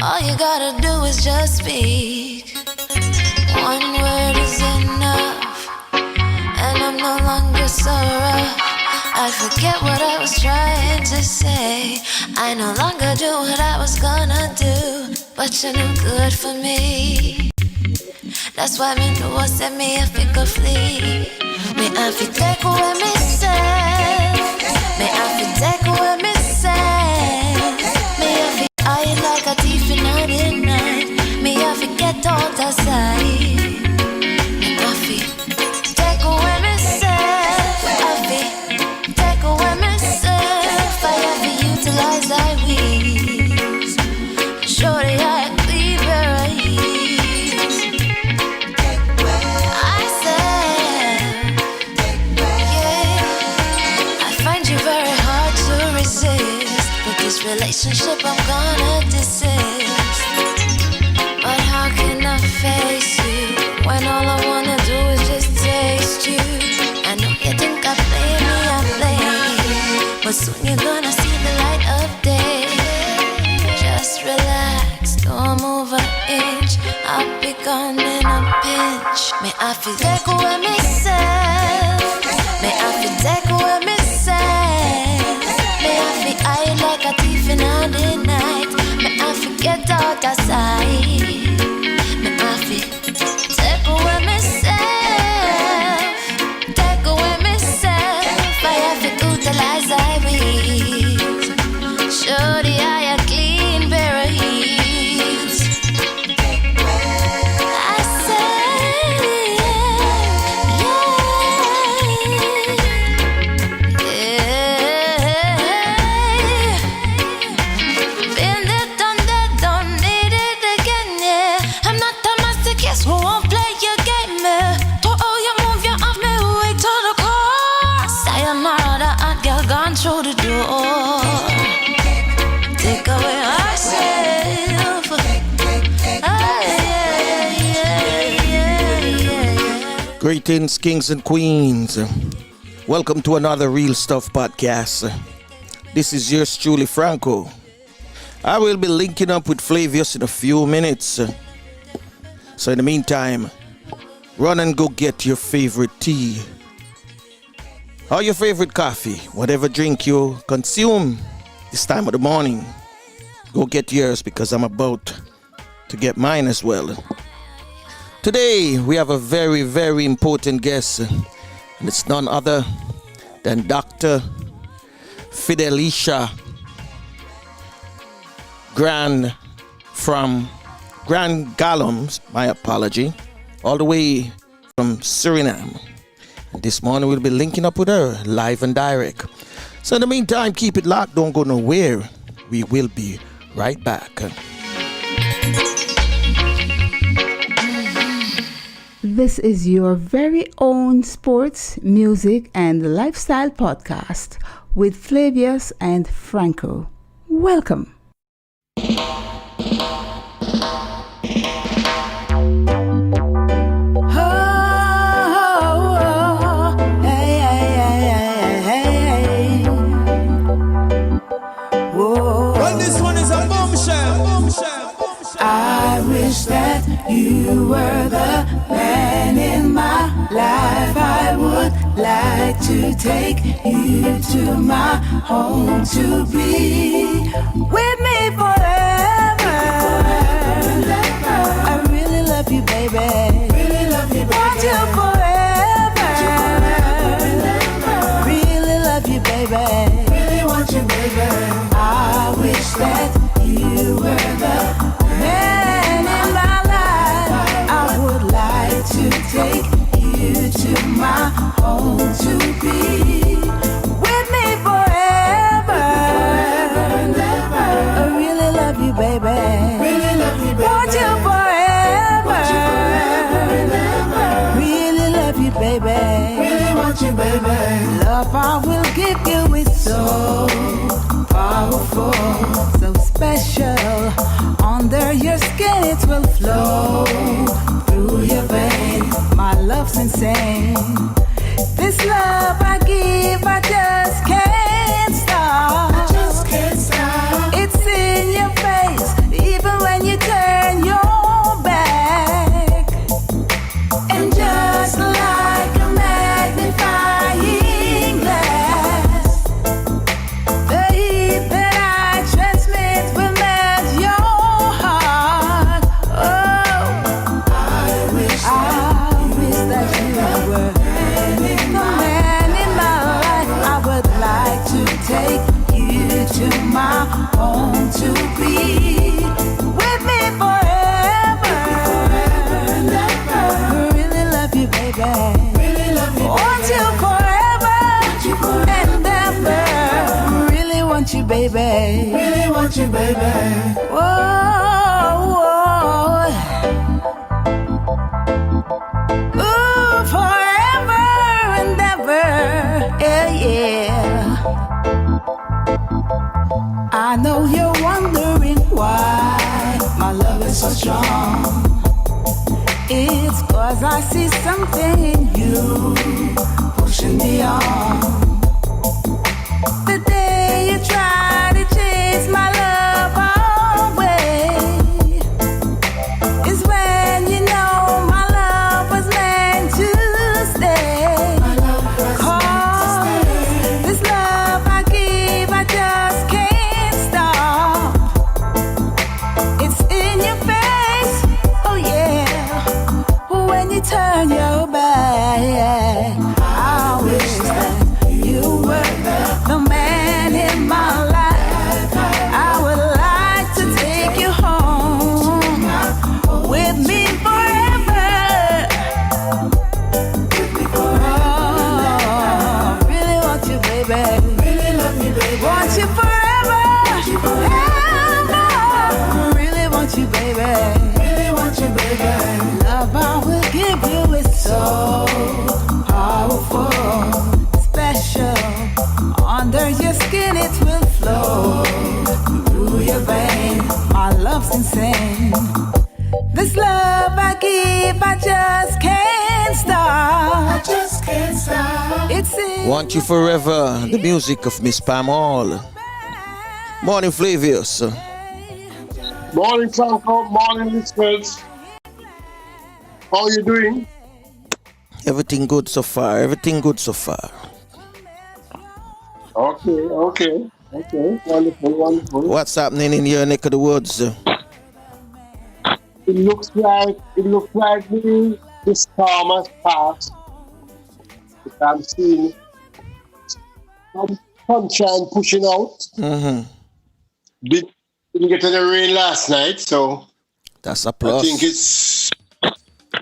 All you gotta do is just speak. One word is enough, and I'm no longer so rough. I forget what I was trying to say. I no longer do what I was gonna do, but you're no good for me. That's why me know I said me if it could flee. Me have to take away myself. Me have to take away myself. Me have to hide like a thief in the night. Me have to get out of sight. Me have to take away myself. I have to take away myself. I have to utilize I wings. Shorty, I clean where I ease. I said, yeah, I find you very hard to resist. But this relationship I'm gonna desist. But how can I face you when all I wanna do is just taste you? I know you think I play me, I play you, but soon you're gonna see the light of day. Just relax, don't move an inch. I'll be gone in a pinch. May I feel take away myself. May I feel take away myself. May I feel hide like a thief in the night. May I forget out of sight. May I feel take away myself. Take away myself. I have to utilize I weeds. Shorty, I a clean pair of heels. I say, yeah, yeah. Been there, done that, don't need it again, yeah. I'm not a masochist who won't play your game, yeah. To all you move, you off me way to the core. Sayonara, the hot girl gone through the door. Take away ourselves. Greetings, kings and queens. Welcome to another Real Stuff podcast. This is yours truly, Franco. I will be linking up with Flavius in a few minutes. So in the meantime, run and go get your favorite tea or your favorite coffee, whatever drink you consume this time of the morning. Go get yours because I'm about to get mine as well. Today we have a very, very important guest, and it's none other than Dr. Fidelia Graand-Galon, my apology, all the way from Suriname. And this morning we'll be linking up with her live and direct. So in the meantime, keep it locked, don't go nowhere. We will be right back. This is your very own sports, music, and lifestyle podcast with Flavius and Franco. Welcome. I wish that you were the man in my life. I would like to take you to my home to be with me forever. I really love you, baby. Really love you, baby. Want you forever. Really love you, baby. Really want you, baby. I wish that you were the man in my life. I would like to take you to my home to be with me forever. I really love you, baby. Really love you, baby. Want you forever. Really love you, baby. Really want you, baby. Love I will give you is so powerful, so special. Under your skin it will flow through your veins. My love's insane. This love I give, I just can't stop. I just can't stop. It's in your face, even when baby. Really want you, baby. Whoa, whoa. Ooh, forever and ever. Yeah, yeah. I know you're wondering why my love is so strong. It's 'cause I see something in you pushing me on. The day you try to chase my love away is when you know my love was meant to stay. Cause this love I give, I just can't stop. It's in your face, oh yeah. When you turn your back, I wish that you were the man in my life. I would like to take you home with me forever. Oh, really want you, baby. Really love you, baby. Want you forever. Really want you, baby. Really want you, baby. Love I will give you is so powerful, special. Under your skin it will flow through your veins. My love's insane. This love I give, I just can't stop. I just can't stop. It's in Want You Forever, the music of Miss Pam Hall. Morning, Flavius. Morning, Franco. Morning, listeners. How are you doing? Everything good so far. Everything good so far. Okay. Wonderful. What's happening in your neck of the woods? It looks like the storm has passed. I'm seeing some sunshine pushing out. Mm-hmm. Didn't get any rain last night, so That's a plus. I think it's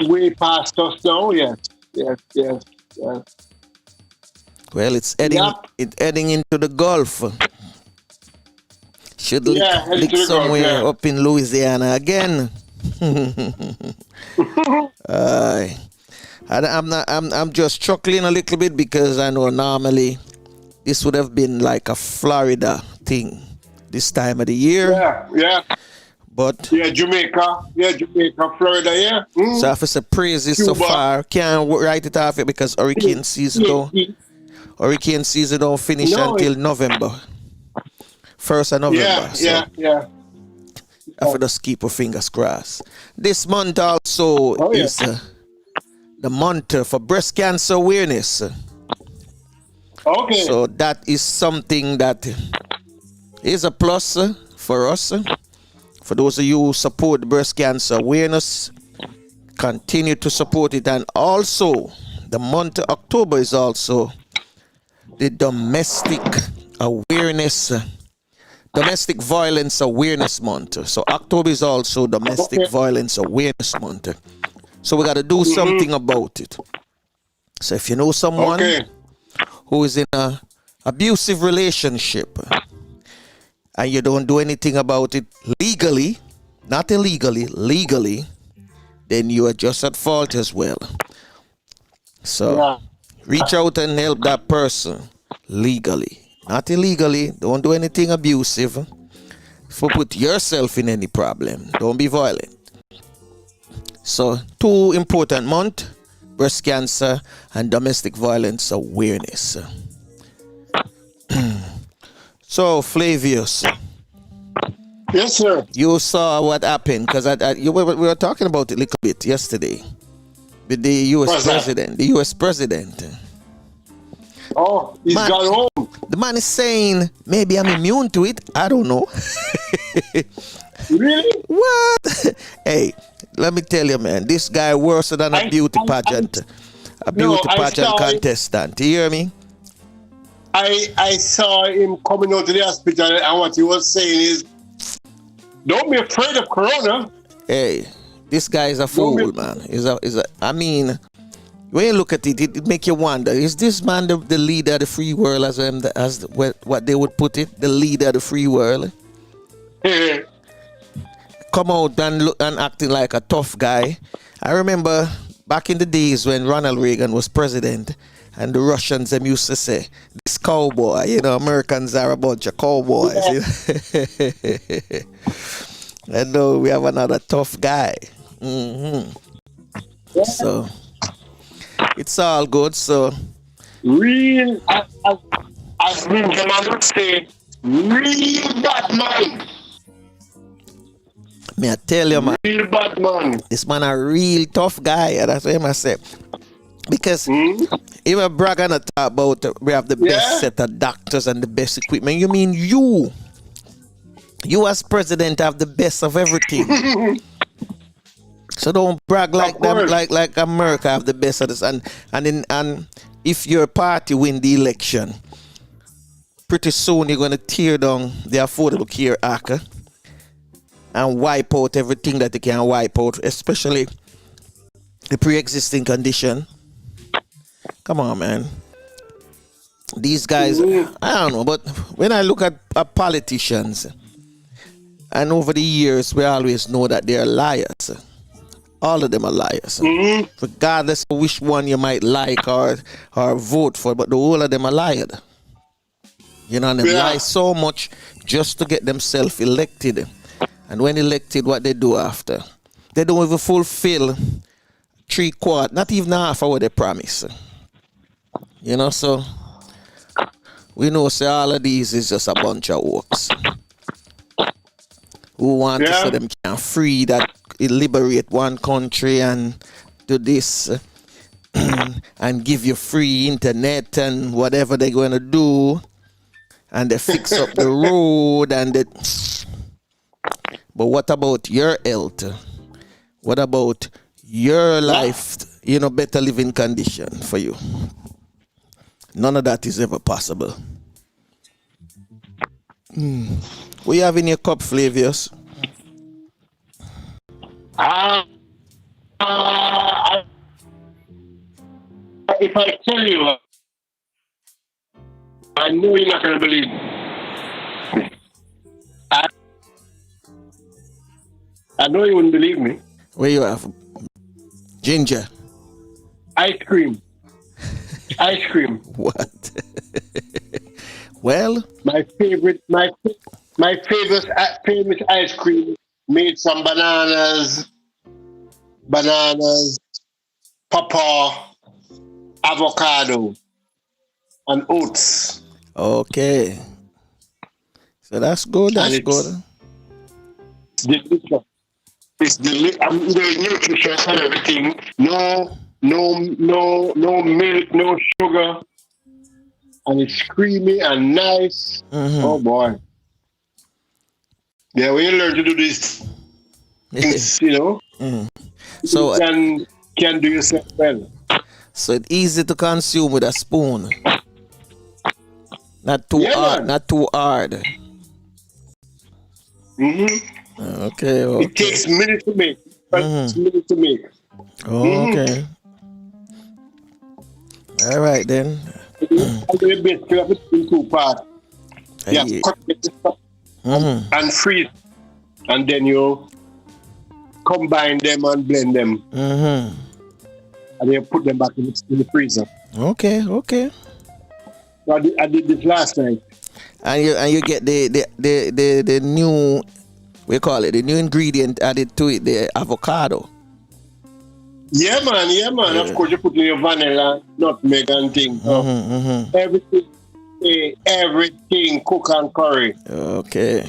way past us now. Yes. Well, it's heading into the Gulf. Should lick heading to the somewhere Gulf, yeah. up in Louisiana again. I'm just chuckling a little bit because I know normally this would have been like a Florida thing this time of the year. Yeah. But Jamaica, Florida, yeah. so I have to say praises so far. Can't write it off yet because hurricane season don't finish until November. 1st of November. Yeah. I have to just keep our fingers crossed. This month also is the month for breast cancer awareness. Okay. So that is something that is a plus for us. For those of you who support breast cancer awareness, continue to support it. And also, the month of October is also the domestic violence awareness month. So October is also domestic violence awareness month. So we got to do something about it. So if you know someone who is in an abusive relationship and you don't do anything about it legally, not illegally, legally, then you are just at fault as well. So reach out and help that person legally, not illegally. Don't do anything abusive. If you put yourself in any problem, don't be violent. So 2 important months, breast cancer and domestic violence awareness. So Flavius, yes, sir. you saw what happened because we were talking about it a little bit yesterday with the U.S. president. The U.S. president. Oh, he's gone home. The man is saying maybe I'm immune to it. I don't know. Really? What? Hey, let me tell you, man. This guy worse than a beauty pageant. A beauty pageant contestant. You hear me? I saw him coming out of the hospital, and what he was saying is, don't be afraid of corona. Hey, this guy is a fool, man. I mean, when you look at it, it make you wonder: is this man the leader of the free world, as what they would put it, the leader of the free world? Come out and look and acting like a tough guy. I remember back in the days when Ronald Reagan was president, and the Russians them used to say, "This cowboy, Americans are a bunch of cowboys." Yeah. And now we have another tough guy. Mm-hmm. Yeah. So it's all good. So Real, as Ninja Man would say, real bad man. may I tell you, man, Real bad man. this man a real tough guy. And that's what I say. Because even brag and talk about we have the best set of doctors and the best equipment. You mean you as president have the best of everything. So don't brag like them, like America have the best of this. And if your party win the election, pretty soon you're gonna tear down the Affordable Care Act and wipe out everything that you can wipe out, especially the pre-existing condition. Come on, man. These guys, I don't know, but when I look at politicians, and over the years, we always know that they're liars. All of them are liars. Regardless of which one you might like or vote for, but the whole of them are liars. And they lie so much just to get themselves elected. And when elected, what they do after? They don't even fulfill 3/4, not even half of what they promise. So we know all of these is just a bunch of hoax. Who want to say them can free that liberate one country and do this and give you free internet and whatever they're going to do, and they fix up the road and they. But what about your health? What about your life? Better living condition for you. None of that is ever possible. What you have in your cup, Flavius? If I tell you, I know you're not going to believe me. I know you wouldn't believe me. Where you have? Ginger. Ice cream. Ice cream. What? Well, my famous ice cream made some bananas, pawpaw, avocado, and oats. Okay. So that's good. That's good. Delicious. It's delicious. There's nutritious and everything. No milk, no sugar. And it's creamy and nice. Oh boy. Yeah, when you learn to do this things, So you can do yourself well. So it's easy to consume with a spoon. Not too hard. Not too hard. Okay. It takes minutes to make. Minutes to make. Okay. All right then. In two parts. You cut the stuff and freeze, and then you combine them and blend them, and then put them back in the freezer. Okay. So I did this last night. And you get the new, we call it the new ingredient added to it, the avocado. Yeah, man. Yeah. Of course, you put in your vanilla, nutmeg, and things. Everything cook and curry. Okay.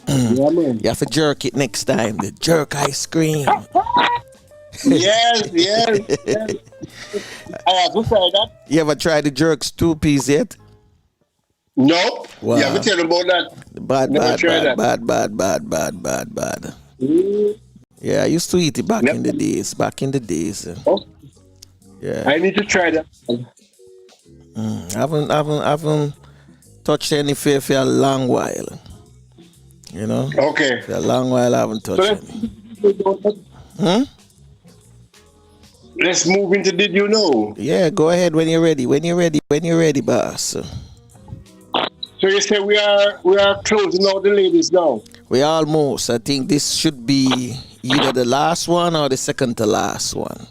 Yeah, man. You have to jerk it next time. The jerk ice cream. Yes. I have to try that. You ever tried the jerks 2-piece yet? Nope. Wow. You have to tell about that. Bad. Yeah, I used to eat it back in the days. Oh. Yeah. I need to try that. I haven't touched any fair for a long while. Okay. For a long while I haven't touched any. let's move into Did You Know? Yeah, go ahead when you're ready. When you're ready, boss. So you say we are closing out the ladies now? We almost. I think this should be either the last one or the second to last one.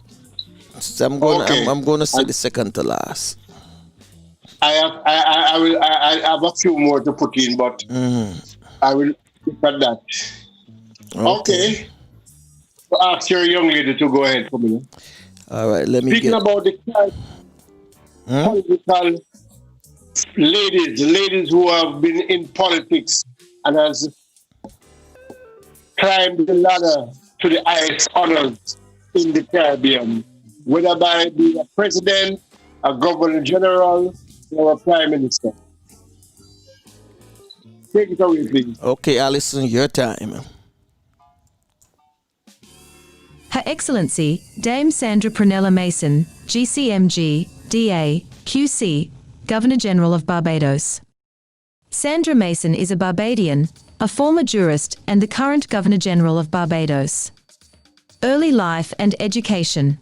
So I'm going to say the second to last. I have a few more to put in, but I will look at that. Okay. So ask your young lady to go ahead for me. All right, let me Speaking about the political ladies who have been in politics and has climbed the ladder to the highest honors in the Caribbean, whether by being a president, a governor general, or a prime minister. Take it away, please. Okay, Alison, your time. Her Excellency, Dame Sandra Prunella Mason, GCMG, DA, QC, Governor-General of Barbados. Sandra Mason is a Barbadian, a former jurist and the current Governor-General of Barbados. Early life and education.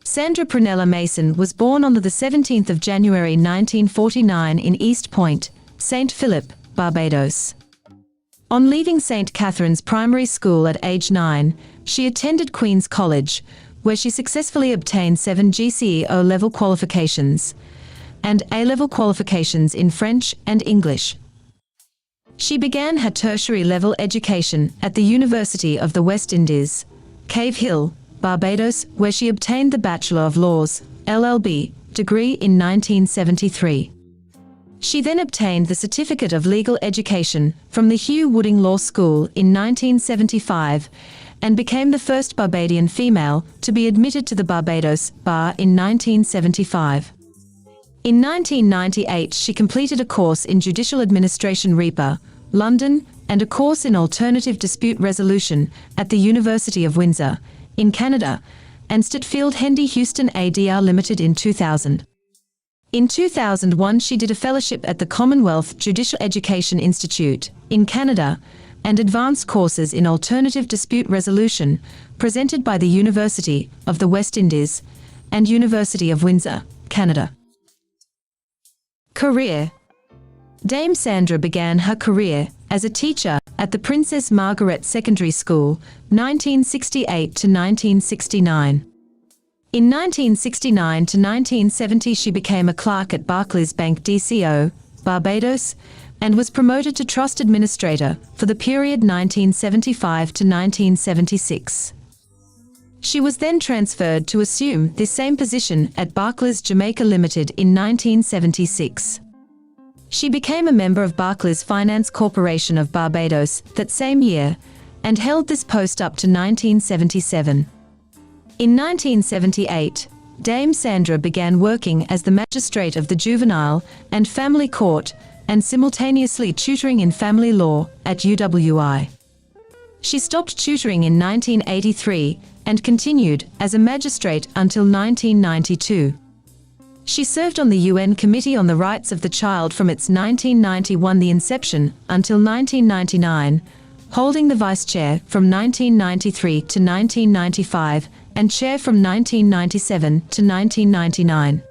Sandra Prunella Mason was born on the 17th of January 1949 in East Point, St. Philip, Barbados. On leaving St. Catherine's Primary School at age 9, she attended Queen's College, where she successfully obtained 7 GCE O-level qualifications and A-level qualifications in French and English. She began her tertiary level education at the University of the West Indies, Cave Hill, Barbados, where she obtained the Bachelor of Laws, LLB, degree in 1973. She then obtained the Certificate of Legal Education from the Hugh Wooding Law School in 1975 and became the first Barbadian female to be admitted to the Barbados Bar in 1975. In 1998, she completed a course in Judicial Administration REPA, London, and a course in Alternative Dispute Resolution at the University of Windsor, in Canada, and Stitfield Hendy Houston ADR Limited in 2000. In 2001, she did a fellowship at the Commonwealth Judicial Education Institute, in Canada, and advanced courses in Alternative Dispute Resolution, presented by the University of the West Indies and University of Windsor, Canada. Career. Dame Sandra began her career as a teacher at the Princess Margaret Secondary School, 1968 to 1969. In 1969 to 1970, she became a clerk at Barclays Bank DCO, Barbados, and was promoted to Trust Administrator for the period 1975 to 1976. She was then transferred to assume this same position at Barclays Jamaica Limited in 1976. She became a member of Barclays Finance Corporation of Barbados that same year and held this post up to 1977. In 1978, Dame Sandra began working as the magistrate of the Juvenile and Family Court and simultaneously tutoring in family law at UWI. She stopped tutoring in 1983 and continued as a magistrate until 1992. She served on the UN Committee on the Rights of the Child from its 1991 the inception until 1999, holding the vice chair from 1993 to 1995 and chair from 1997 to 1999.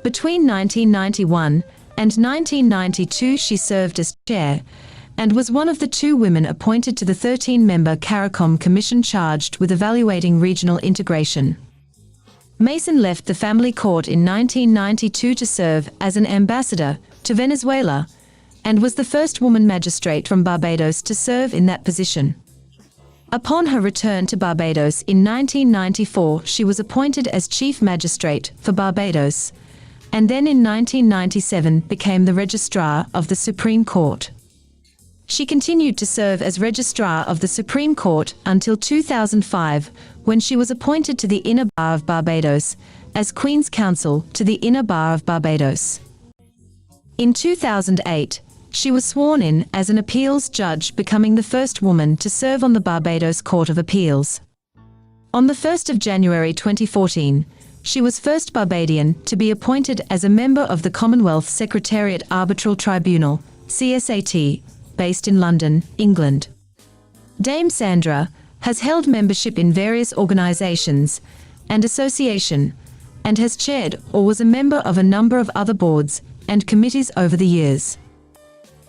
Between 1991 and 1992 she served as chair and was one of the 2 women appointed to the 13-member CARICOM Commission charged with evaluating regional integration. Mason left the family court in 1992 to serve as an ambassador to Venezuela and was the first woman magistrate from Barbados to serve in that position. Upon her return to Barbados in 1994, she was appointed as Chief Magistrate for Barbados, and then in 1997 became the Registrar of the Supreme Court. She continued to serve as Registrar of the Supreme Court until 2005, when she was appointed to the Inner Bar of Barbados as Queen's Counsel to the Inner Bar of Barbados. In 2008, she was sworn in as an appeals judge, becoming the first woman to serve on the Barbados Court of Appeals. On the 1st of January 2014, she was first Barbadian to be appointed as a member of the Commonwealth Secretariat Arbitral Tribunal, CSAT, based in London, England. Dame Sandra has held membership in various organisations and Association, and has chaired or was a member of a number of other boards and committees over the years.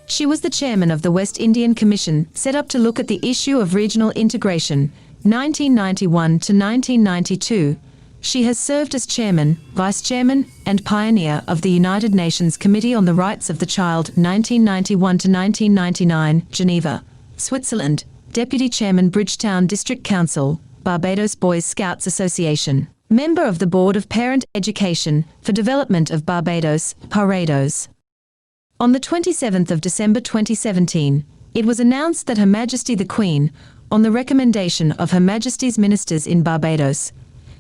She was the chairman of the West Indian Commission, set up to look at the issue of regional integration, 1991 to 1992. She has served as chairman, vice chairman, and pioneer of the United Nations Committee on the Rights of the Child, 1991 to 1999, Geneva, Switzerland, deputy chairman, Bridgetown District Council, Barbados Boys Scouts Association, member of the Board of Parent Education for Development of Barbados, Barbados. On the 27th of December 2017, it was announced that Her Majesty the Queen, on the recommendation of Her Majesty's ministers in Barbados,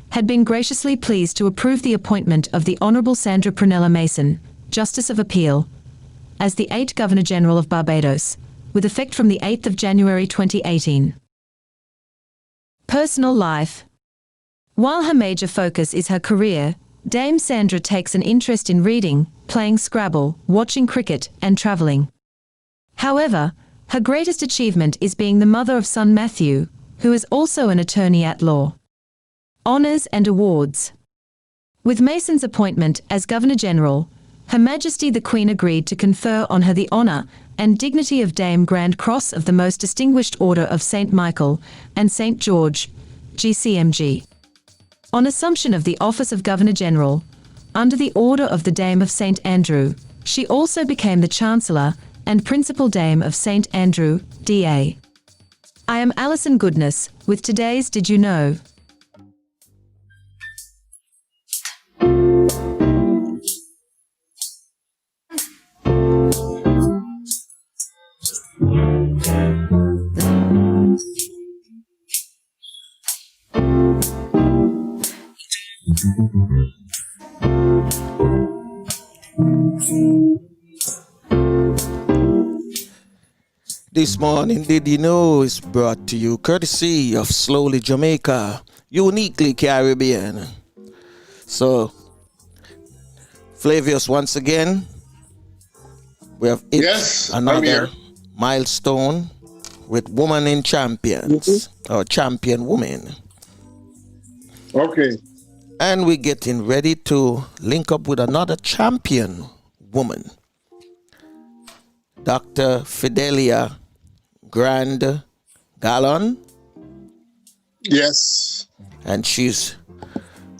had been graciously pleased to approve the appointment of the Honourable Sandra Prunella Mason, Justice of Appeal, as the 8th Governor-General of Barbados, with effect from the 8th of January 2018. Personal life. While her major focus is her career, Dame Sandra takes an interest in reading, playing Scrabble, watching cricket, and travelling. However, her greatest achievement is being the mother of son Matthew, who is also an attorney at law. Honours and awards. With Mason's appointment as Governor-General, Her Majesty the Queen agreed to confer on her the honour and dignity of Dame Grand Cross of the Most Distinguished Order of St. Michael and St. George, GCMG. On assumption of the office of Governor-General, under the Order of the Dame of St. Andrew, she also became the Chancellor and Principal Dame of St. Andrew, DA. I am Alison Goodness, with today's Did You Know? This morning, Did You Know is brought to you courtesy of Slowly Jamaica, uniquely Caribbean. So, Flavius, once again, we have another milestone with Woman in Champions, or Champion Woman. Okay. And we're getting ready to link up with another champion woman, Dr. Fidelia Graand-Galon. Yes. And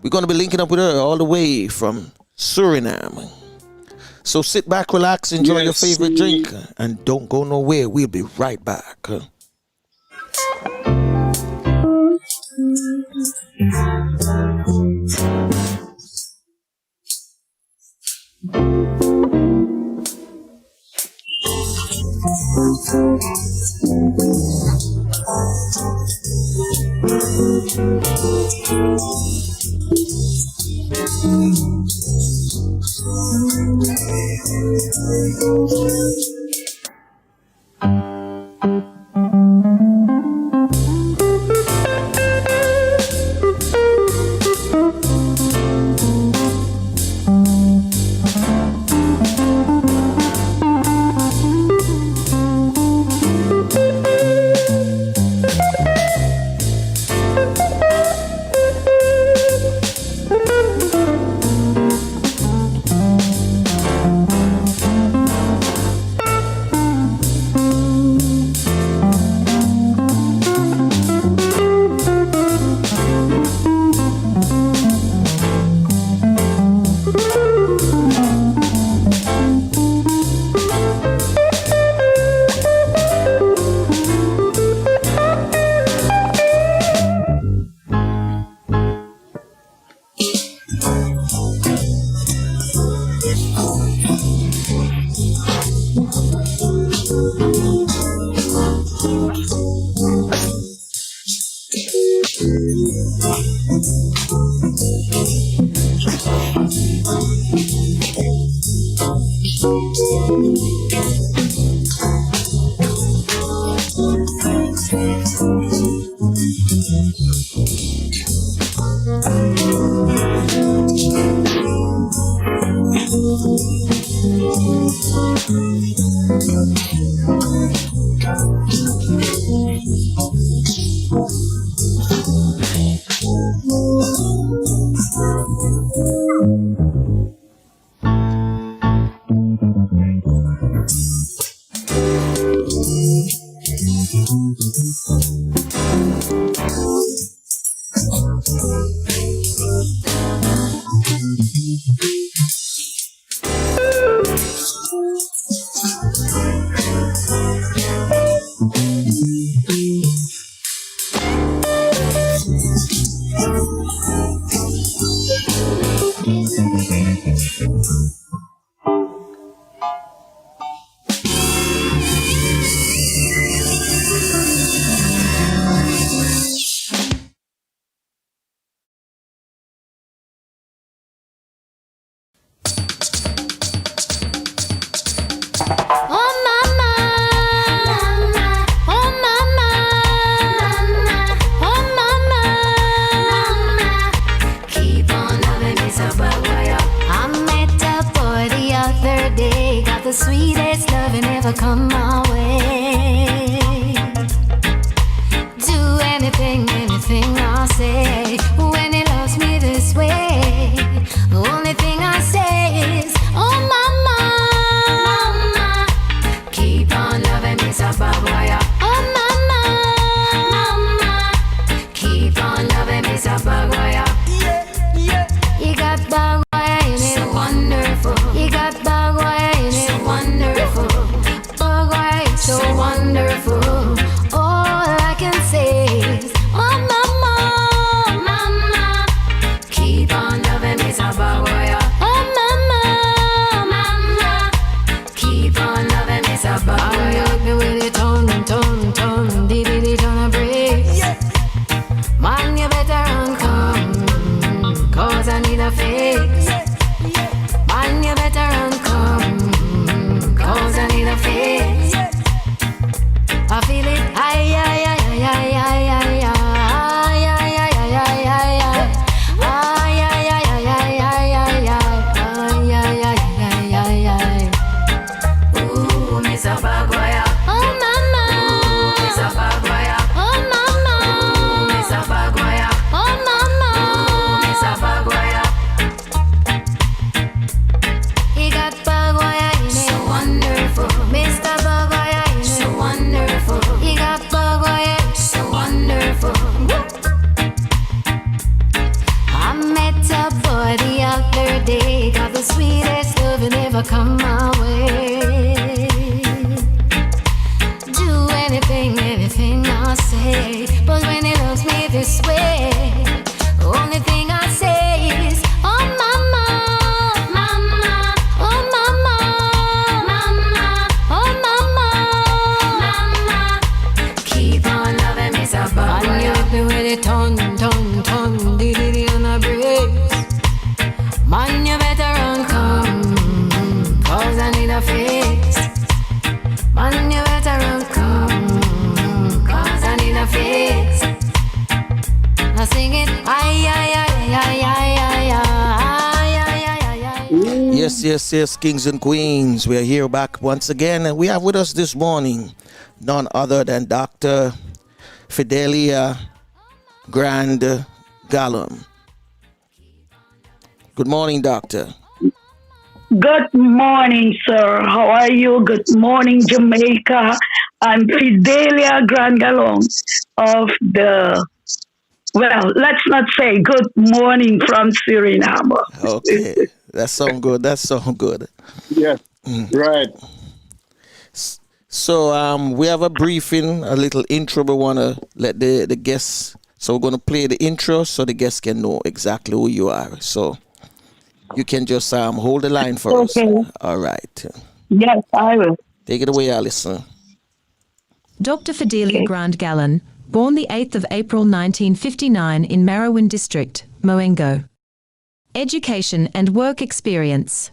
we're going to be linking up with her all the way from Suriname. So sit back, relax, enjoy your favorite drink, and don't go nowhere. We'll be right back. The sweetest loving ever come my way. Do anything, anything I say. When he loves me this way, the only thing I say is, oh mama, mama, keep on loving me, so bad boy. Oh mama, mama, keep on loving me, so bad boy. Yeah, yeah. You got bad boy in it, so wonderful. You got bad boy in it. Wonderful, oh boy, so wonderful. All I can say is, oh mama, mama, keep on loving me, so boy. Oh mama, mama, keep on loving me, so boy. Look me with it, tone, dee tone a break. Man, you better run, come, 'cause I need a fix. Man, you better run, come, 'cause I need a fix. I feel it, ay, ay, ay, ay, ay, ay, ay, ay, ay, ay, ay, ay, ay, ay. Ay, ay, ay, ay, ay, ay, ay, ay, ay, ay, ay, ay, ay. Ooh, Miss Abagwaya. Oh, mama. Ooh, Miss Abagwaya. Oh, mama. Ooh, Miss Abagwaya. Oh, mama. Ooh, Miss Abagwaya. He got Bagwaya in it. So wonderful. Mr. Bagwaya in it. So wonderful. He got Bagwaya. So wonderful. I met a boy the other day. Got the sweetest love and ever come my way. Do anything, anything I say. But when he loves me this way, the only thing I say is, oh mama, mama, oh mama, mama, oh mama, mama, keep on loving me, so bad. And you hit me with it, ton, dee on a breeze. Man, you better run, come, 'cause I need a fix. Man, you better run, come, 'cause I need a fix. Now sing it, ay, ay, ay, ay, ay, ay, ay, ay, ay, ay. Yes, kings and queens. We are here back once again, and we have with us this morning none other than Dr. Fidelia Graand-Galon. Good morning, Doctor. Good morning, sir. How are you? Good morning, Jamaica. I'm Fidelia Graand-Galon of the, well, let's not say good morning from Suriname. Okay, that sounds good. Yes, right. So we have a briefing, a little intro. We want to let the guests, so we're going to play the intro so the guests can know exactly who you are. So you can just hold the line for us. All right. Yes, I will. Take it away, Alison. Dr. Fidelia Graand-Galon, born the 8th of April 1959 in Maroons district, Moengo. Education and work experience.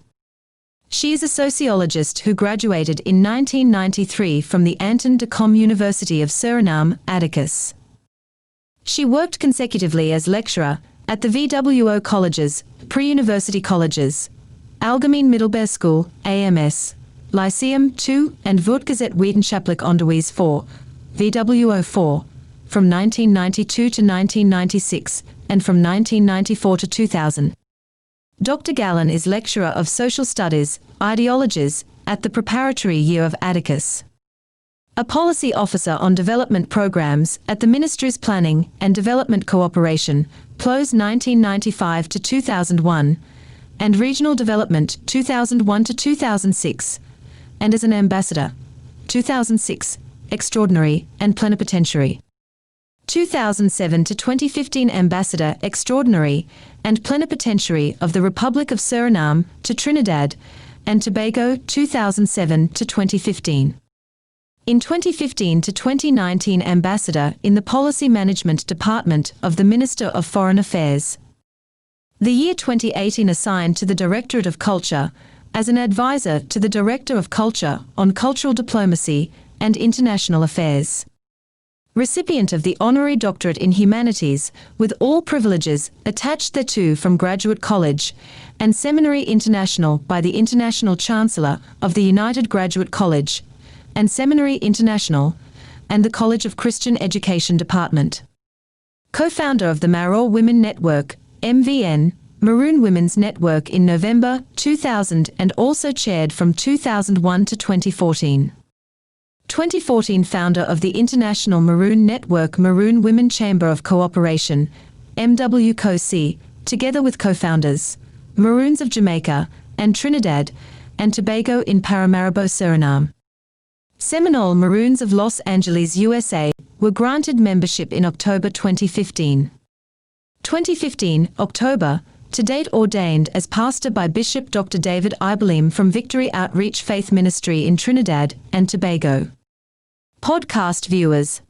She is a sociologist who graduated in 1993 from the Anton University of Suriname, ADEKKUS. She worked consecutively as lecturer at the VWD Colleges, pre-university colleges, Algemene Middelbare School, AMS, Lyceum 2 and Voortgezet Wetenschappelijk Onderwijs 4, VWO 4, from 1992 to 1996 and from 1994 to 2000. Dr. Galon is lecturer of social studies, ideologies, at the preparatory year of ADEKKUS. a policy officer on development programs at the Ministry's Planning and Development Cooperation, PLOS 1995 to 2001, and Regional Development 2001 to 2006, and as an ambassador, 2006, extraordinary and plenipotentiary. 2007 to 2015 Ambassador Extraordinary and Plenipotentiary of the Republic of Suriname to Trinidad and Tobago 2007 to 2015. In 2015 to 2019 Ambassador in the Policy Management Department of the Minister of Foreign Affairs. The year 2018 assigned to the Directorate of Culture as an advisor to the Director of Culture on Cultural Diplomacy and International Affairs. Recipient of the Honorary Doctorate in Humanities, with all privileges attached thereto from Graduate College and Seminary International by the International Chancellor of the United Graduate College and Seminary International and the College of Christian Education Department. Co-founder of the Maroon Women Network, MVN, Maroon Women's Network in November 2000 and also chaired from 2001 to 2014. 2014 founder of the International Maroon Network Maroon Women Chamber of Cooperation, MWCOC, together with co-founders, Maroons of Jamaica and Trinidad and Tobago in Paramaribo, Suriname. Seminole Maroons of Los Angeles, USA, were granted membership in October 2015. 2015, October, to date ordained as pastor by Bishop Dr. David Ibelim from Victory Outreach Faith Ministry in Trinidad and Tobago. Podcast viewers,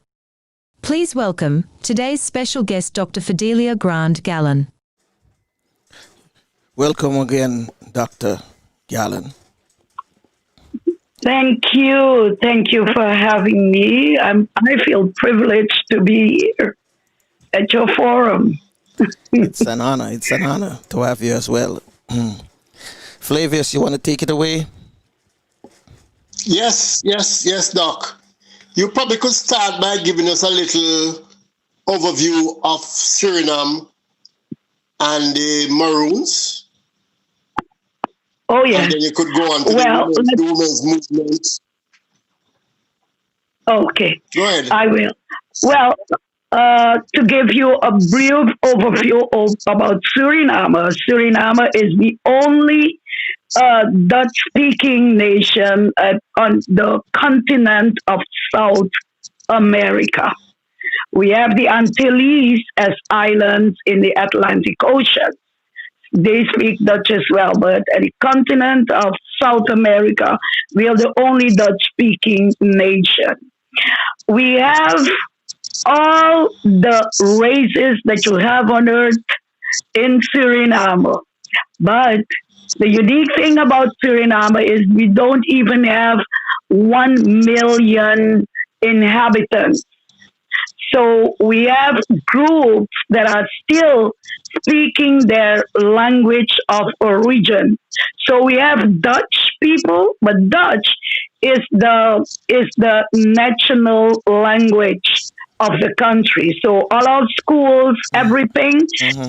please welcome today's special guest, Dr. Fidelia Graand-Galon. Welcome again, Dr. Galon. Thank you. Thank you for having me. I feel privileged to be here at your forum. It's an honor. It's an honor to have you as well. Flavius, you want to take it away? Yes, Doc. You probably could start by giving us a little overview of Suriname and the Maroons. Oh, yeah. And then you could go on to the women's movement. Okay. Go ahead. I will. Well, to give you a brief overview about Suriname. Suriname is the only Dutch-speaking nation on the continent of South America. We have the Antilles as islands in the Atlantic Ocean. They speak Dutch as well, but at the continent of South America, we are the only Dutch-speaking nation. We have all the races that you have on earth in Suriname, but the unique thing about Suriname is we don't even have 1 million inhabitants. So we have groups that are still speaking their language of origin. So we have Dutch people, but Dutch is the national language of the country. So all our schools, everything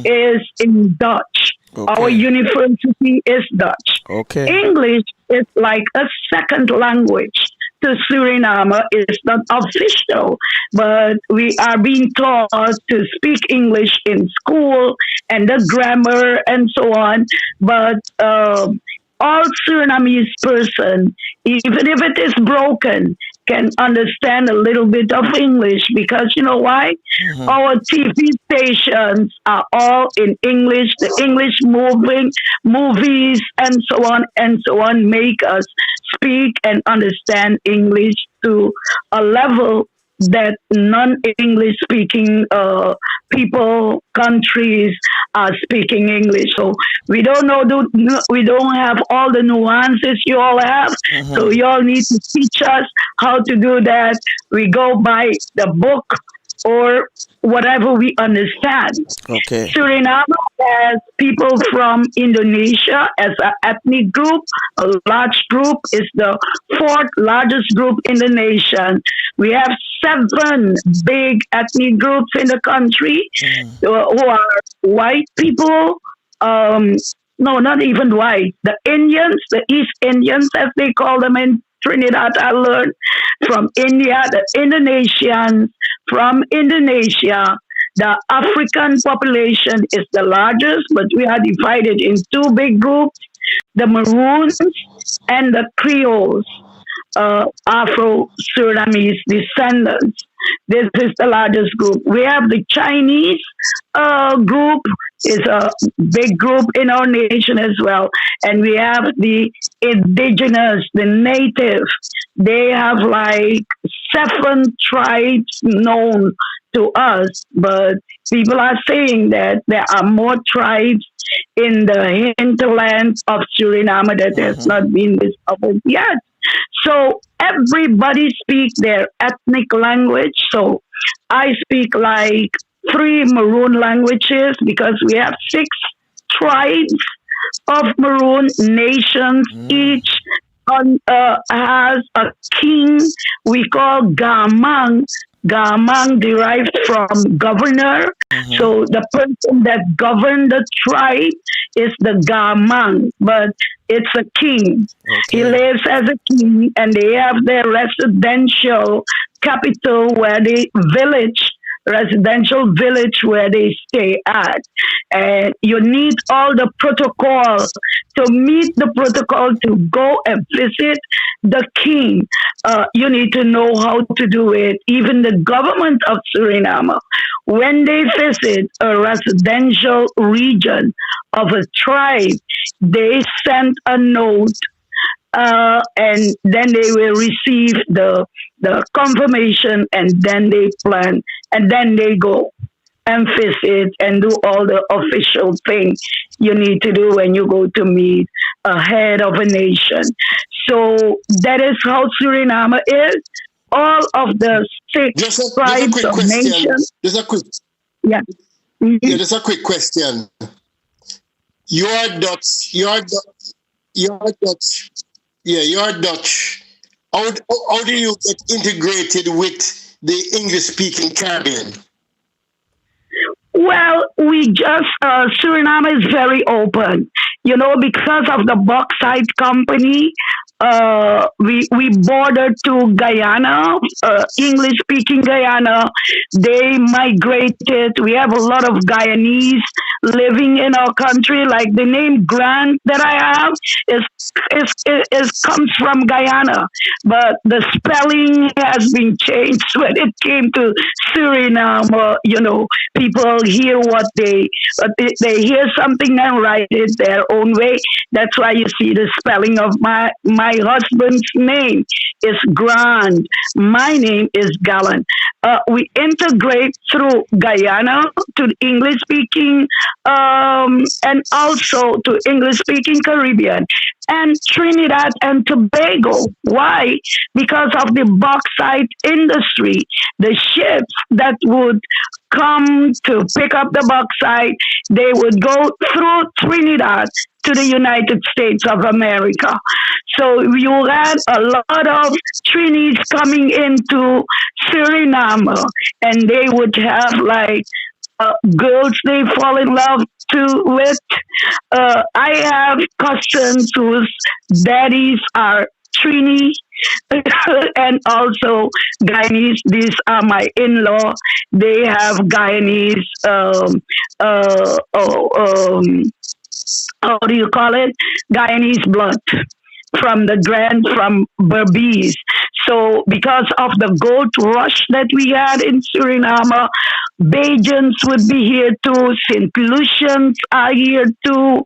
is in Dutch. Okay. Our university is Dutch. Okay. English is like a second language to Suriname. It's not official, but we are being taught to speak English in school and the grammar and so on. But all Surinamese person, even if it is broken, can understand a little bit of English, because you know why? Our TV stations are all in English. The English movies and so on make us speak and understand English to a level that non-English speaking people, countries are speaking English. So we don't have all the nuances you all have. So you all need to teach us how to do that. We go by the book or whatever we understand. Okay. Suriname has people from Indonesia as an ethnic group. A large group is the 4th largest group in the nation. We have 7 big ethnic groups in the country who are white people. No, not even white. The Indians, the East Indians, as they call them in Trinidad, I learned from India, the Indonesians, from Indonesia. The African population is the largest, but we are divided in two big groups, the Maroons and the Creoles, Afro-Surinamese descendants. This is the largest group. We have the Chinese group, is a big group in our nation as well. And we have the indigenous, the native. They have like 7 tribes known to us, but people are saying that there are more tribes in the hinterland of Suriname that has not been discovered yet. So everybody speaks their ethnic language. So I speak like 3 Maroon languages because we have 6 tribes of Maroon nations. Each has a king we call Gamang. Gamang derived from governor. So the person that governed the tribe is the Gamang, but it's a king. He lives as a king, and they have their residential capital where they residential village where they stay at. And you need all the protocol to meet the protocol to go and visit the king. You need to know how to do it. Even the government of Suriname, when they visit a residential region of a tribe, they send a note, and then they will receive the confirmation, and then they plan, and then they go and visit and do all the official things you need to do when you go to meet a head of a nation. So that is how Suriname is. All of the 6 tribes of nations. Just a quick. Yeah. Yeah, just a quick question. You're Dutch. Yeah, you're Dutch. How do you get integrated with the English-speaking Caribbean? Well, Suriname is very open. You know, because of the bauxite company, we border to Guyana, English-speaking Guyana. They migrated. We have a lot of Guyanese living in our country. Like the name Grant that I have comes from Guyana, but the spelling has been changed when it came to Suriname. You know, people hear what they hear something and write it their own way. That's why you see the spelling of my husband's name is Grand. My name is Galon. We integrate through Guyana to English-speaking and also to English-speaking Caribbean and Trinidad and Tobago. Why? Because of the bauxite industry. The ships that would come to pick up the bauxite, they would go through Trinidad to the United States of America. So you had a lot of Trinis coming into Suriname, and they would have like girls they fall in love with. I have cousins whose daddies are Trini and also Guyanese. These are my in-law. They have Guyanese, how do you call it? Guyanese blood from Berbice. So because of the gold rush that we had in Suriname, Bajans would be here too, St. Lucians are here too.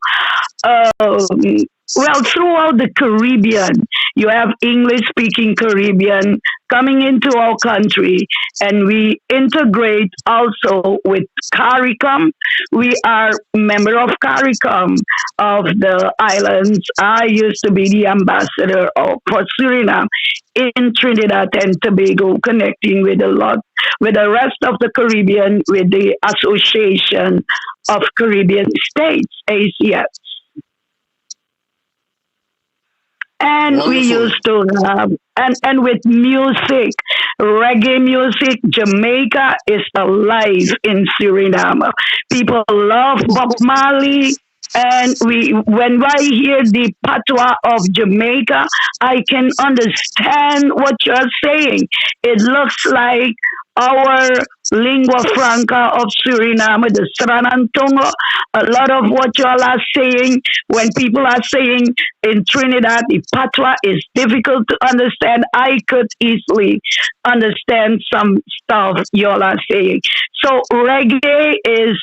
Throughout the Caribbean, you have English-speaking Caribbean coming into our country, and we integrate also with CARICOM. We are member of CARICOM of the islands. I used to be the ambassador for Suriname in Trinidad and Tobago, connecting with the rest of the Caribbean, with the Association of Caribbean States, ACS. And Wonderful. we used to have, and with music, reggae music, Jamaica is alive in Suriname. People love Bob Marley, And when I hear the patois of Jamaica, I can understand what you're saying. It looks like our lingua franca of Suriname, the Sranantongo. A lot of what y'all are saying, when people are saying in Trinidad, the patois is difficult to understand, I could easily understand some stuff y'all are saying. So reggae is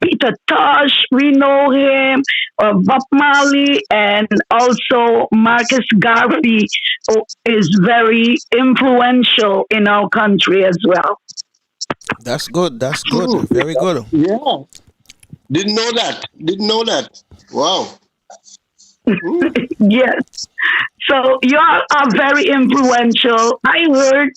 Peter Tosh, we know him, Bob Marley, and also Marcus Garvey is very influential in our country as well. That's good. That's good. Very good. Yeah. Didn't know that. Wow. Yes. So you are very influential. I heard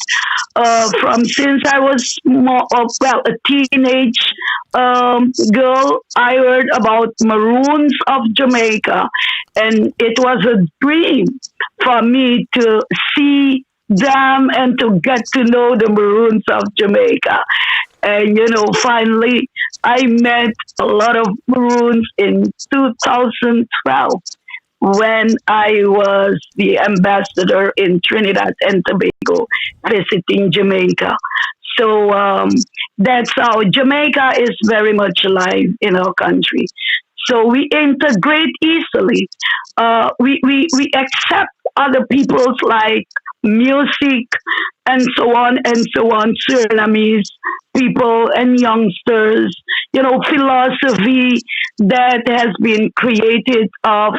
from since I was a teenage girl, I heard about Maroons of Jamaica, and it was a dream for me to see them and to get to know the Maroons of Jamaica. And finally, I met a lot of Maroons in 2012 when I was the ambassador in Trinidad and Tobago visiting Jamaica. So that's how Jamaica is very much alive in our country. So we integrate easily. We accept other people's like music and so on, Surinamese people and youngsters, philosophy that has been created of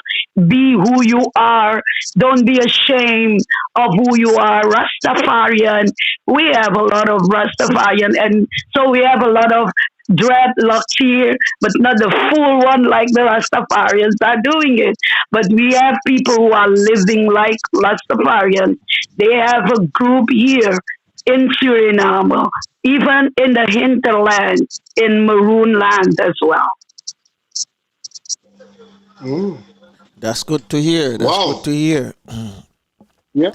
be who you are, don't be ashamed of who you are, Rastafarian. We have a lot of Rastafarian, and so we have a lot of dreadlocks here, but not the full one like the Rastafarians are doing it. But we have people who are living like Rastafarians. They have a group here in Suriname, even in the hinterland, in Maroon land as well. That's good to hear. Good to hear. Yeah.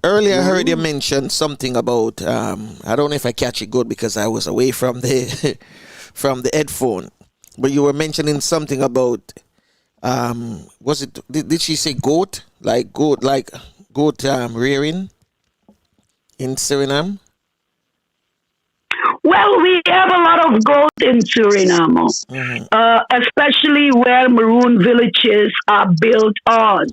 Earlier, I heard you mention something about I don't know if I catch it good because I was away from the from the headphone, but you were mentioning something about was it did she say goat rearing in Suriname? Well, we have a lot of gold in Suriname, especially where maroon villages are built on.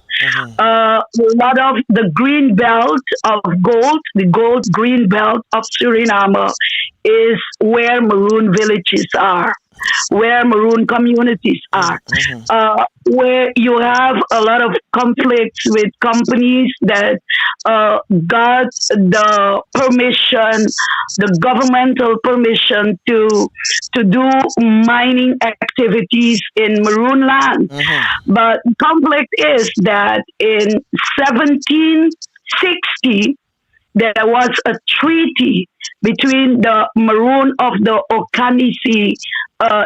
A lot of the green belt of gold, the gold green belt of Suriname, is where maroon villages are, where maroon communities are, where you have a lot of conflicts with companies that got the permission, the governmental permission to do mining activities in maroon land. But conflict is that in 1760, there was a treaty between the Maroon of the Okanisi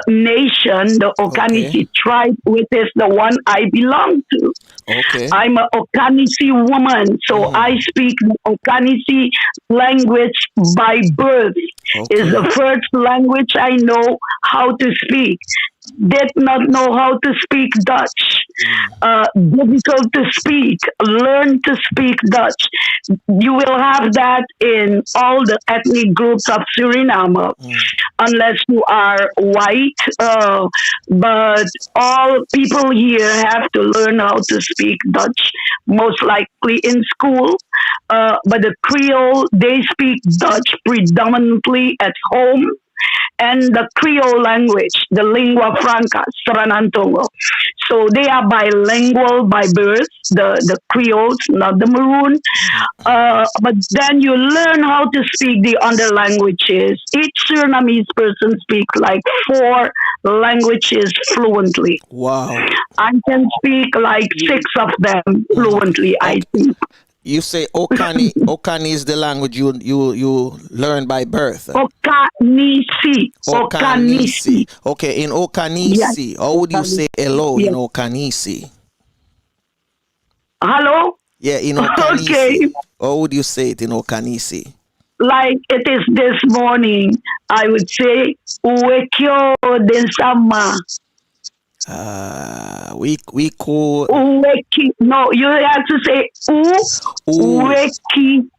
nation, the Okanisi tribe, which is the one I belong to. I'm an Okanisi woman, so I speak the Okanisi language by birth. It's the first language I know how to speak. Did not know how to speak Dutch. Difficult to speak. Learn to speak Dutch. You will have that in all the ethnic groups of Suriname, unless you are white. But all people here have to learn how to speak Dutch, most likely in school. But the Creole, they speak Dutch predominantly at home. And the Creole language, the lingua franca, Sranantongo. So they are bilingual by birth, the Creoles, not the Maroon. But then you learn how to speak the other languages. Each Surinamese person speaks like 4 languages fluently. Wow. I can speak like 6 of them fluently, I think. You say Okani. Okani is the language you learn by birth. Okanisi. Okanisi. Okay, in Okanisi, how would you say hello in Okanisi? Hello? Yeah, in Okanisi. How would you say it in Okanisi? like it is this morning, I would say, Uwekyo Densama. We call Uweki. No, you have to say Uweki.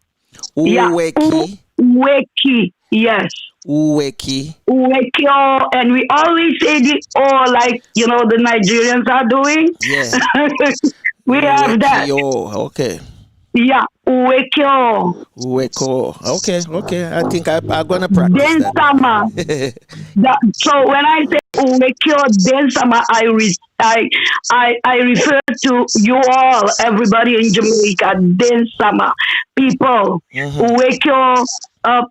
Yeah, Uweki. Uweki. Yes. Uweki. Uwekyo. And we always say the O like, the Nigerians are doing. Yeah. We have that. Okay. Yeah, Uwekyo. Uweko. Okay. I think I'm gonna practice Densama. So when I say Uwekyo Densama, I refer to you all, everybody in Jamaica, Densama people. Uwekyo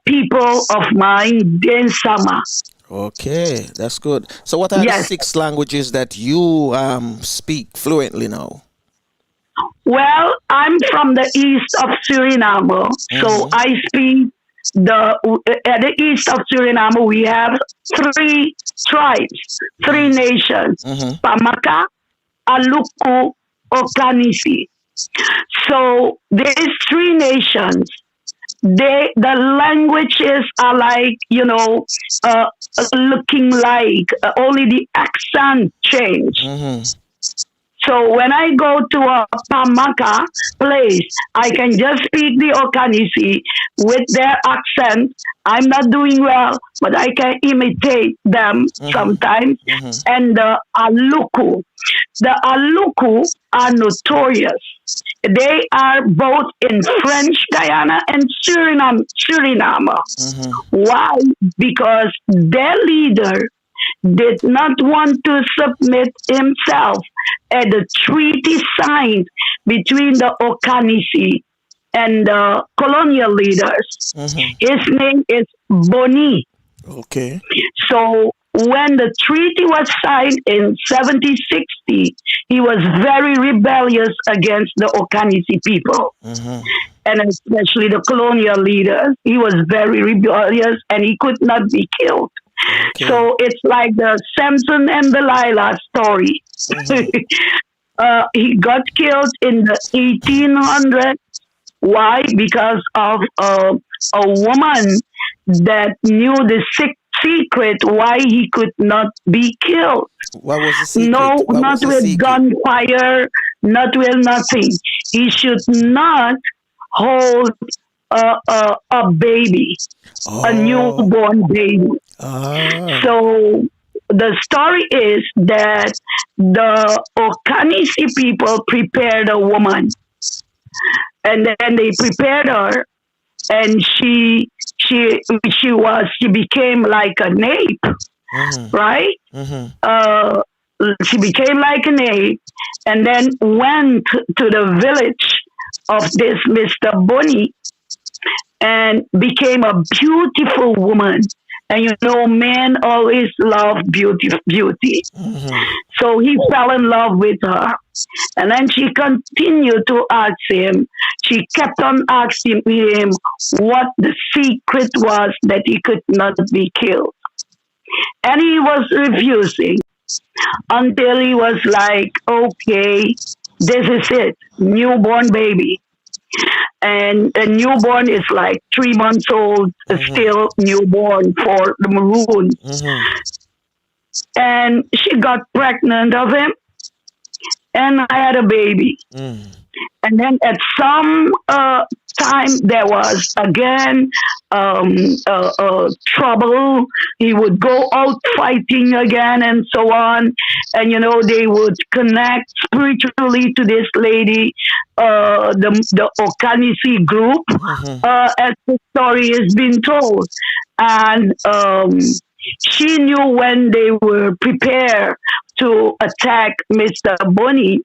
people of mine, Densama. Okay, that's good. So what are the 6 languages that you speak fluently now? Well, I'm from the east of Suriname, so I speak at the east of Suriname. We have 3 tribes, 3 nations: Pamaka, Aluku, Okanisi. So these 3 nations, the languages are like looking like only the accent change. So when I go to a Pamaka place, I can just speak the Okanisi with their accent. I'm not doing well, but I can imitate them sometimes. And the Aluku. The Aluku are notorious. They are both in French Guyana and Suriname. Why? Because their leader did not want to submit himself at the treaty signed between the Okanisi and the colonial leaders. His name is Boni. Okay. So when the treaty was signed in 1760, he was very rebellious against the Okanisi people. And especially the colonial leaders. He was very rebellious and he could not be killed. Okay. So it's like the Samson and Delilah story. He got killed in the 1800s. Why? Because of a woman that knew the secret why he could not be killed. What was the secret? No, not with gunfire, not with nothing. He should not hold a baby, a newborn baby. So the story is that the Okanisi people prepared a woman, and then they prepared her, and she became like an ape, right? She became like an ape, and then went to the village of this Mr. Boni and became a beautiful woman. And men always love beauty. So he fell in love with her. And then she continued to ask him. She kept on asking him what the secret was that he could not be killed. And he was refusing until he was like, okay, this is it, newborn baby. And a newborn is like 3 months old, still newborn for the Maroons. And she got pregnant of him, and I had a baby. And then at some time there was again trouble. He would go out fighting again and so on. And they would connect spiritually to this lady, the Okanisi group, as the story has been told. And she knew when they were prepared to attack Mr. Boni,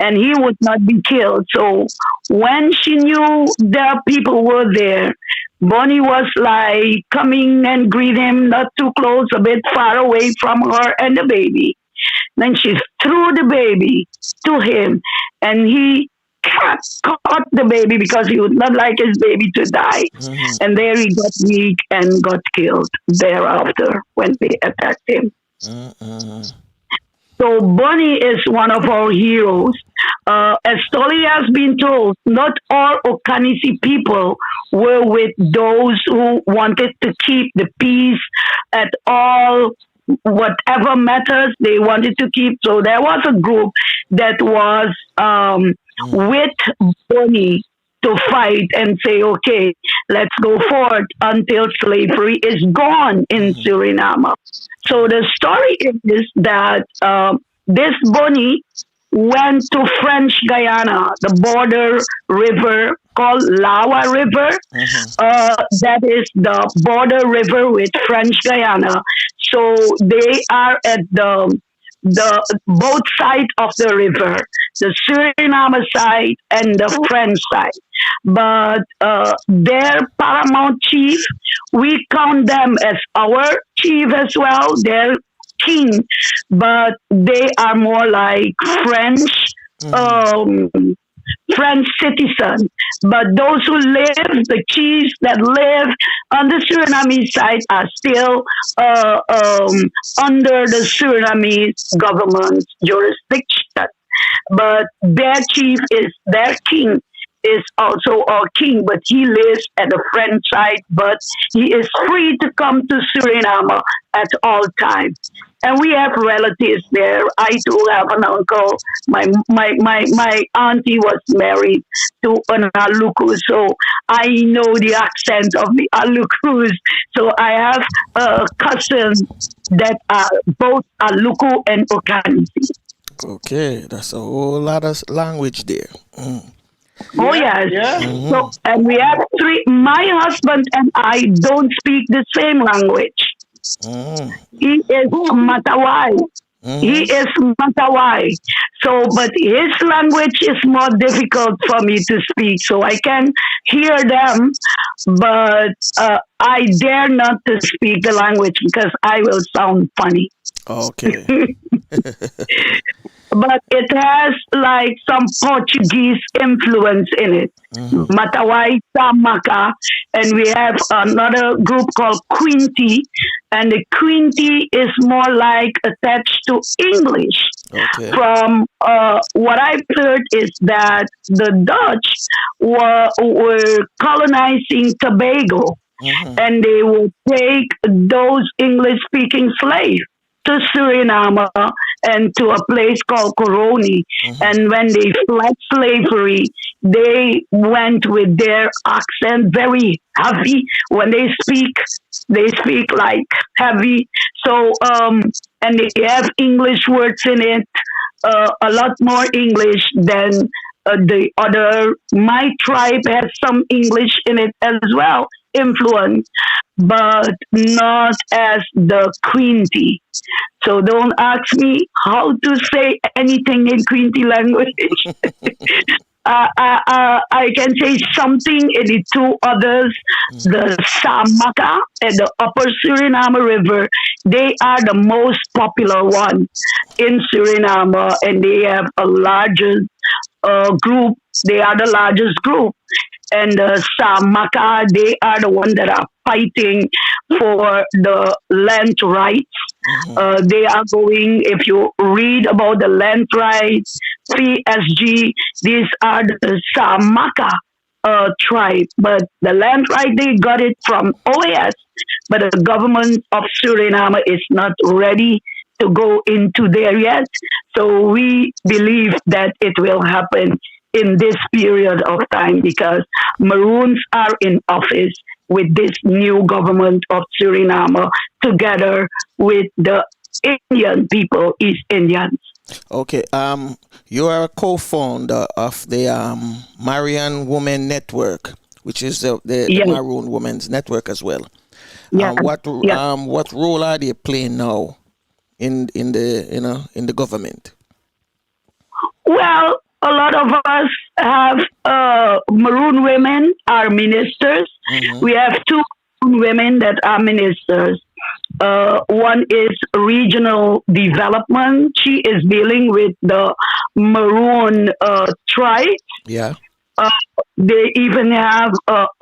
and he would not be killed. So when she knew the people were there, Boni was like coming and greet him, not too close, a bit far away from her and the baby. Then she threw the baby to him, and he caught the baby because he would not like his baby to die. And there he got weak and got killed thereafter when they attacked him. So Bunny is one of our heroes. As Tolly has been told, not all Okanisi people were with those who wanted to keep the peace at all, whatever matters they wanted to keep. So there was a group that was with Bunny to fight and say, okay, let's go forward until slavery is gone in Suriname. So the story is that this Bunny went to French Guyana, the border river called Lawa River. That is the border river with French Guyana. So they are at the both sides of the river, the Suriname side and the French side. But their paramount chief, we count them as our chief as well. They're king, but they are more like French French citizens. But those who live, the chiefs that live on the Suriname side are still under the Suriname government jurisdiction. But their chief is their king. Is also our king, but he lives at the French side, but he is free to come to Suriname at all times. And we have relatives there. I too have an uncle. My auntie was married to an Aluku, so I know the accent of the Alukus. So I have cousins that are both Aluku and Okanisi. Okay, that's a whole lot of language there. Oh yes. Yeah. So, and we have three. My husband and I don't speak the same language. He is Matawai. He is Matawai. So, but his language is more difficult for me to speak. So I can hear them, but I dare not to speak the language because I will sound funny. Okay. But it has like some Portuguese influence in it. Matawai, Samaka, and we have another group called Quinty, and the Quinty is more like attached to English. Okay. From what I've heard is that the Dutch were colonizing Tobago, and they would take those English-speaking slaves to Suriname and to a place called Coroni. And when they fled slavery, they went with their accent very heavy. When they speak like heavy. So, and they have English words in it, a lot more English than the other. My tribe has some English in it as well, influence, but not as the Quinty. So don't ask me how to say anything in Quinty language. I can say something in the two others, the Samaka and the Upper Suriname River. They are the most popular one in Suriname, and they have a larger group. They are the largest group. And the Samaka, they are the ones that are fighting for the land rights. They are going, if you read about the land rights, PSG, these are the Samaka tribe. But the land right, they got it from OAS, but the government of Suriname is not ready to go into there yet. So we believe that it will happen in this period of time because Maroons are in office with this new government of Suriname together with the Indian people, East Indians. Okay. You are a co-founder of the Marian Women Network, which is the Maroon Women's Network as well. What role are they playing now in the government? Well, a lot of us have Maroon women are ministers. We have two women that are ministers. One is regional development. She is dealing with the Maroon tribe. Yeah. They even have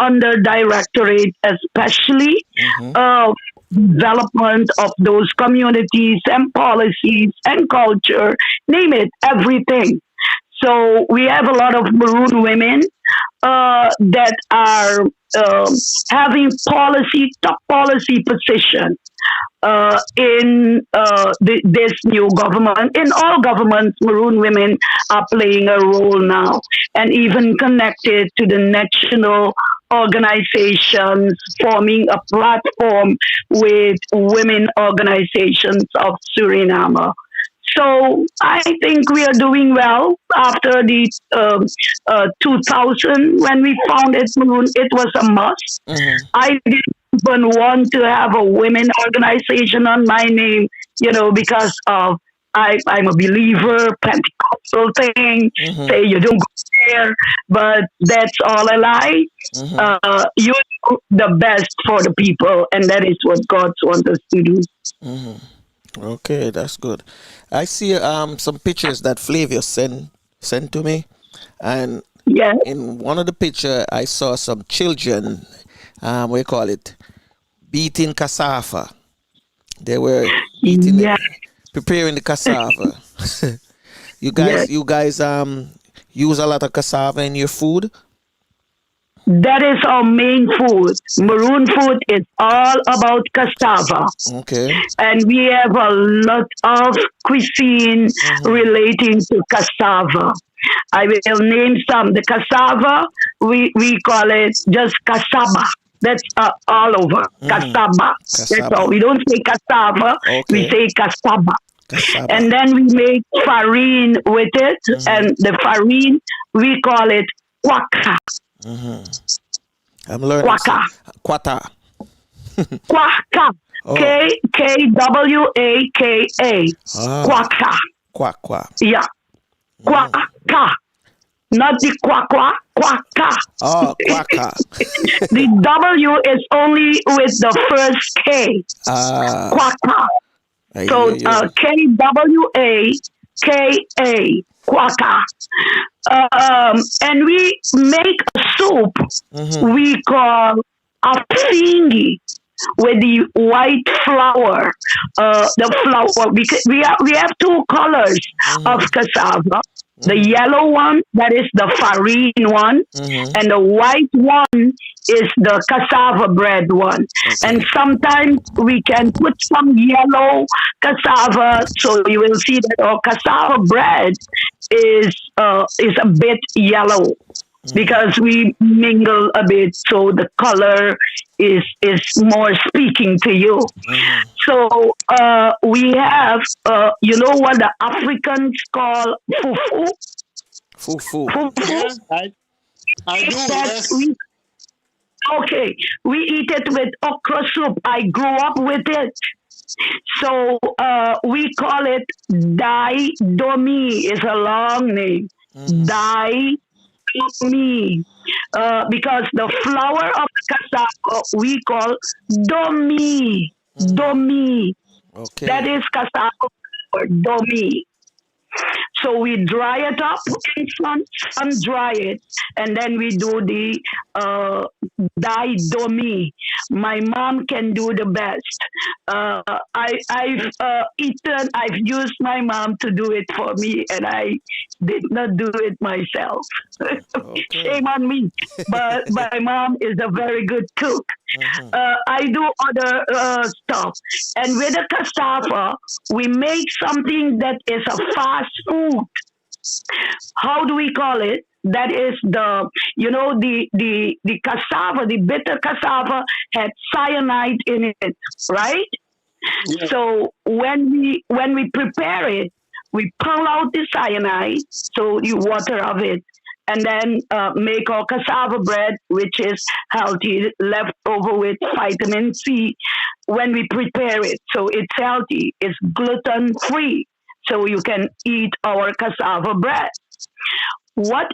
under directorate, especially development of those communities and policies and culture, name it, everything. So we have a lot of Maroon women that are having top policy position in this new government. In all governments, Maroon women are playing a role now, and even connected to the national organizations, forming a platform with women organizations of Suriname. So I think we are doing well after the 2000 when we founded Maroon. It was a must. I didn't even want to have a women organization on my name, because of I'm a believer, Pentecostal thing. Say you don't go there, but that's all a lie. You do the best for the people, and that is what God wants us to do. Okay, that's good. I see some pictures that Flavia sent to me, and Yeah. in one of the picture I saw some children, what do you call it, beating cassava. They were beating Yeah. preparing the cassava. You Yes. guys use a lot of cassava in your food? That is our main food. Maroon food is all about cassava. Okay. And we have a lot of cuisine relating to cassava. I will name some. The cassava, we call it just cassava. That's all over. Cassava. That's all. We don't say cassava. We say cassava. And then we make farine with it. And the farine, we call it quaka. I'm learning. Quata. Quaka. Kwaka. Quaka. Quack. Yeah. Quaka. Not the quack. Quaka. Oh, quacka. The W is only with the first K. Quaka. So Kwaka. Quaka. And we make a soup we call a fingi with the white flour. The flour, because we have two colors of cassava. The yellow one, that is the farine one, and the white one is the cassava bread one. And sometimes we can put some yellow cassava, so you will see that our cassava bread is a bit yellow because we mingle a bit, so the color is more speaking to you. So we have, what the Africans call fufu. Fufu. Yes, I do. Yes. Okay, we eat it with okra soup. I grew up with it. So we call it dai domi. It's a long name. Dai domi. Because the flour of the cassava we call domi. Domi. Okay. That is cassava flour, domi. So we dry it up in sun dry it, and then we do the dye domi. My mom can do the best. I've used my mom to do it for me, and I did not do it myself. Shame on me. But my mom is a very good cook. I do other stuff. And with the cassava, we make something that is a fast food. How do we call it? That is the cassava, the bitter cassava had cyanide in it, right? Yeah. So when we prepare it, we pull out the cyanide, so the water of it, and then make our cassava bread, which is healthy, left over with vitamin C when we prepare it. So it's healthy, it's gluten free, so you can eat our cassava bread. What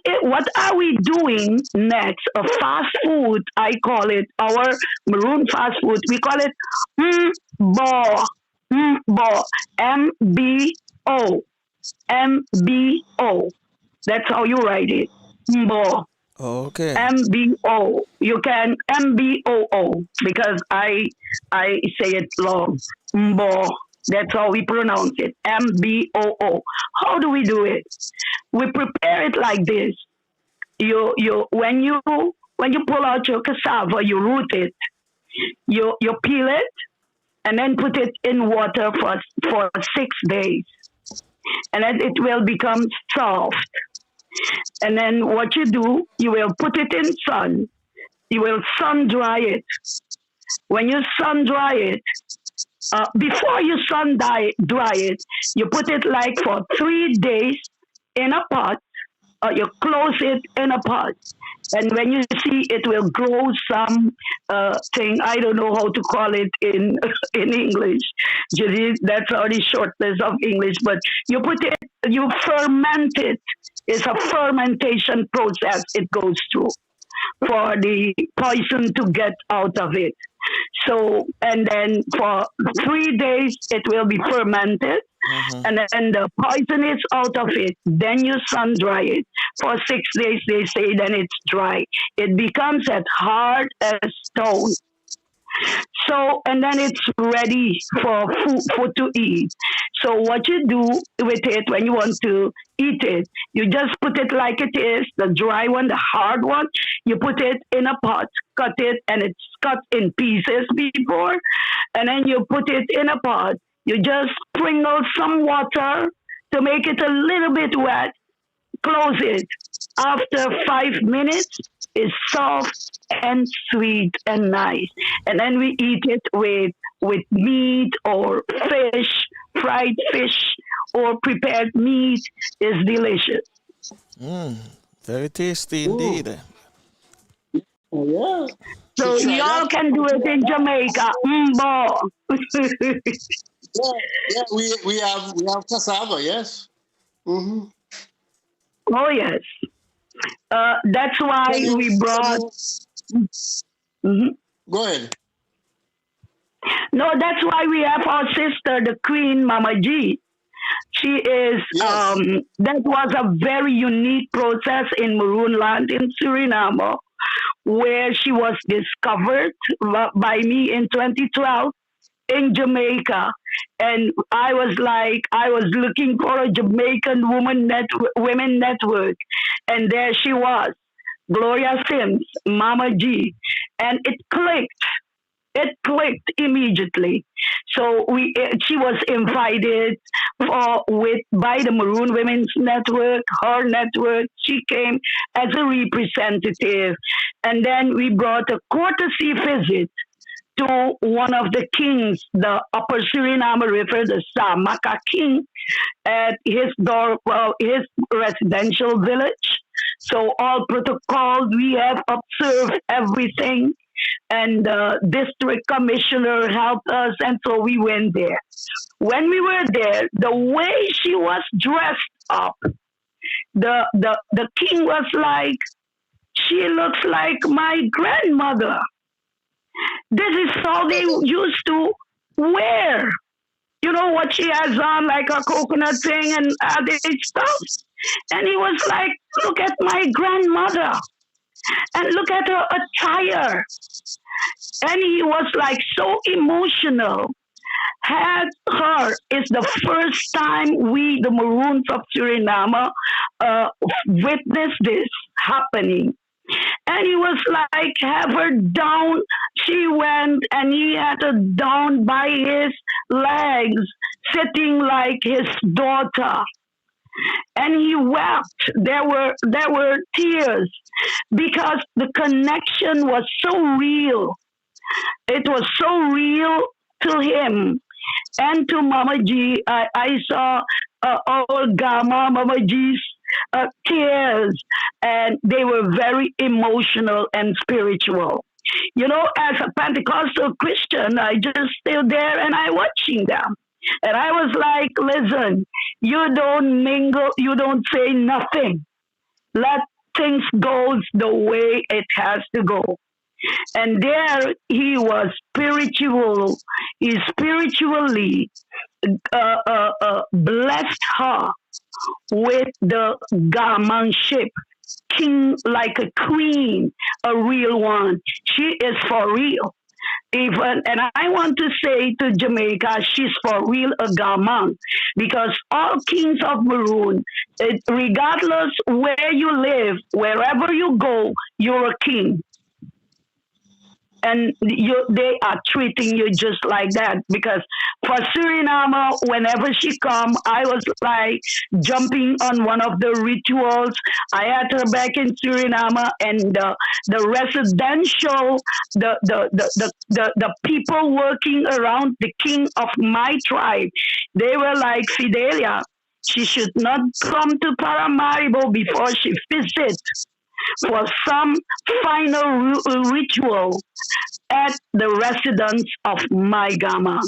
are we doing next? A fast food, I call it, our Maroon fast food, we call it mbo, MBO. MBO. That's how you write it. Mbo. Okay. MBO. You can MBOO because I say it long. Mbo. That's how we pronounce it. MBOO. How do we do it? We prepare it like this. You when you pull out your cassava, you root it. You peel it and then put it in water for 6 days, and then it will become soft. And then what you do, you will put it in sun. You will sun dry it. When you sun dry it, before you dry it, you put it like for 3 days in a pot, or you close it in a pot. And when you see it will grow some thing, I don't know how to call it in in English. That's already shortness of English, but you put it, you ferment it. It's a fermentation process it goes through for the poison to get out of it. So, and then for 3 days, it will be fermented, and then the poison is out of it. Then you sun dry it. For 6 days, they say, then it's dry. It becomes as hard as stone. So, and then it's ready for food to eat. So what you do with it when you want to eat it, you just put it like it is, the dry one, the hard one, you put it in a pot, cut it, and it's cut in pieces before, and then you put it in a pot. You just sprinkle some water to make it a little bit wet, close it. After 5 minutes, it's soft and sweet and nice. And then we eat it with meat or fish, fried fish or prepared meat is delicious. Very tasty indeed. Oh, yeah. So y'all can do it in Jamaica. Mbo. Yeah, we have cassava, yes. Mm-hmm. Oh yes. That's why we brought. Mhm. Go ahead. No, that's why we have our sister, the Queen Mama G. She is. Yes. That was a very unique process in Maroon land in Suriname, where she was discovered by me in 2012 in Jamaica. And I was looking for a Jamaican women network. And there she was, Gloria Sims, Mama G. And it clicked. It clicked immediately. So she was invited by the Maroon Women's Network, her network. She came as a representative. And then we brought a courtesy visit to one of the kings, the Upper Suriname River, the Samaka King, at his his residential village. So all protocols, we have observed everything. And the district commissioner helped us, and so we went there. When we were there, the way she was dressed up, the king was like, she looks like my grandmother. This is how they used to wear. You know what she has on, like a coconut thing and other stuff. And he was like, look at my grandmother. And look at her attire. And he was like so emotional. It's the first time we, the Maroons of Suriname, witnessed this happening. And he was like, have her down. She went and he had her down by his legs, sitting like his daughter. And he wept. There were tears because the connection was so real. It was so real to him and to Mama G. I saw old Gama, Mama G's tears, and they were very emotional and spiritual. You know, as a Pentecostal Christian, I just stood there and I watching them. And I was like, listen, you don't mingle, you don't say nothing. Let things go the way it has to go. And there he was he spiritually blessed her with the gamanship king like a queen, a real one. She is for real. Even, and I want to say to Jamaica, she's for real a gaman, because all kings of Maroon, regardless where you live, wherever you go, you're a king. And they are treating you just like that, because for Suriname, whenever she come, I was like jumping on one of the rituals. I had her back in Suriname, and the residential, the people working around the king of my tribe, they were like, Fidelia, she should not come to Paramaribo before she visits for some final ritual at the residence of my Gama.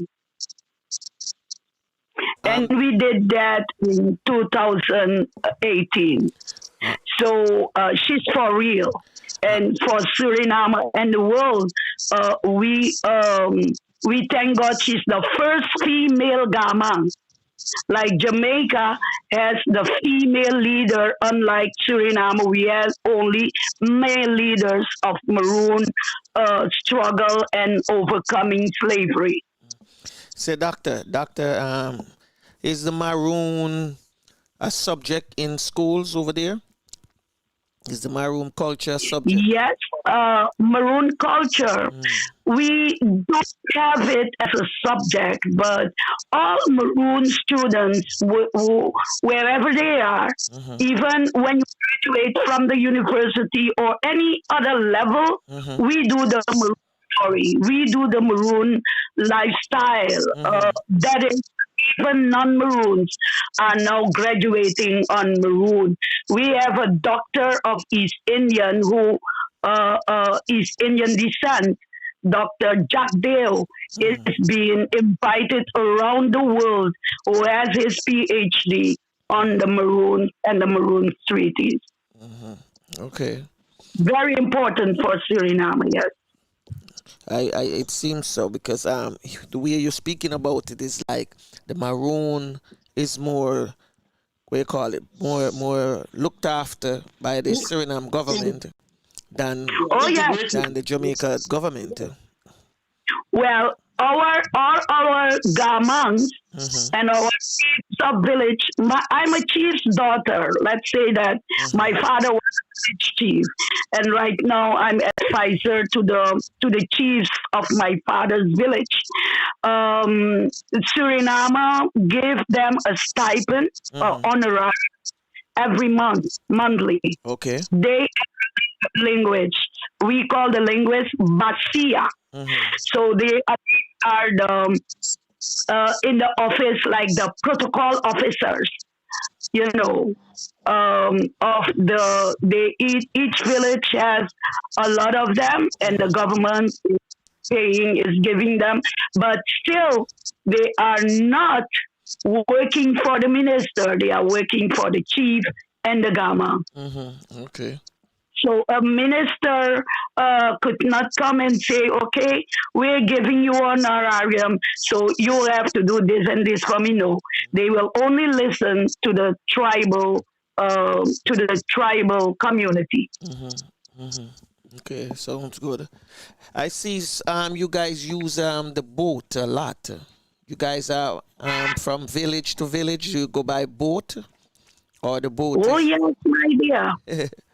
And we did that in 2018. So she's for real. And for Suriname and the world, we thank God she's the first female Gama. Like Jamaica has the female leader, unlike Suriname, we have only male leaders of Maroon struggle and overcoming slavery. Say, Doctor, is the Maroon a subject in schools over there? Is the Maroon culture a subject? Yes, Maroon culture. We don't have it as a subject, but all Maroon students, wherever they are, even when you graduate from the university or any other level, we do the Maroon story. We do the Maroon lifestyle. That is, even non-Maroons are now graduating on Maroon. We have a doctor of East Indian who East Indian descent, Dr. Jack Dale, is being invited around the world, who has his PhD on the Maroon and the Maroon treaties. Okay. Very important for Suriname, yes. It seems so, because the way you're speaking about it is like the Maroon is more, what you call it, more looked after by the Suriname government than the Jamaica government. Well, our gamans and our chiefs of village. I'm a chief's daughter. Let's say that my father was a village chief, and right now I'm advisor to the chiefs of my father's village. Suriname gave them a stipend, honorary, every monthly. Okay. They language. We call the language Basia. So they are the in the office, like the protocol officers, of each village has a lot of them, and the government is giving them, but still they are not working for the minister. They are working for the chief and the Gama. Okay. So a minister could not come and say, okay, we're giving you an honorarium, so you have to do this and this for me. No, they will only listen to the tribal community. Okay, sounds good. I see you guys use the boat a lot. You guys are from village to village. You go by boat, or the boat? Oh, yes, my dear.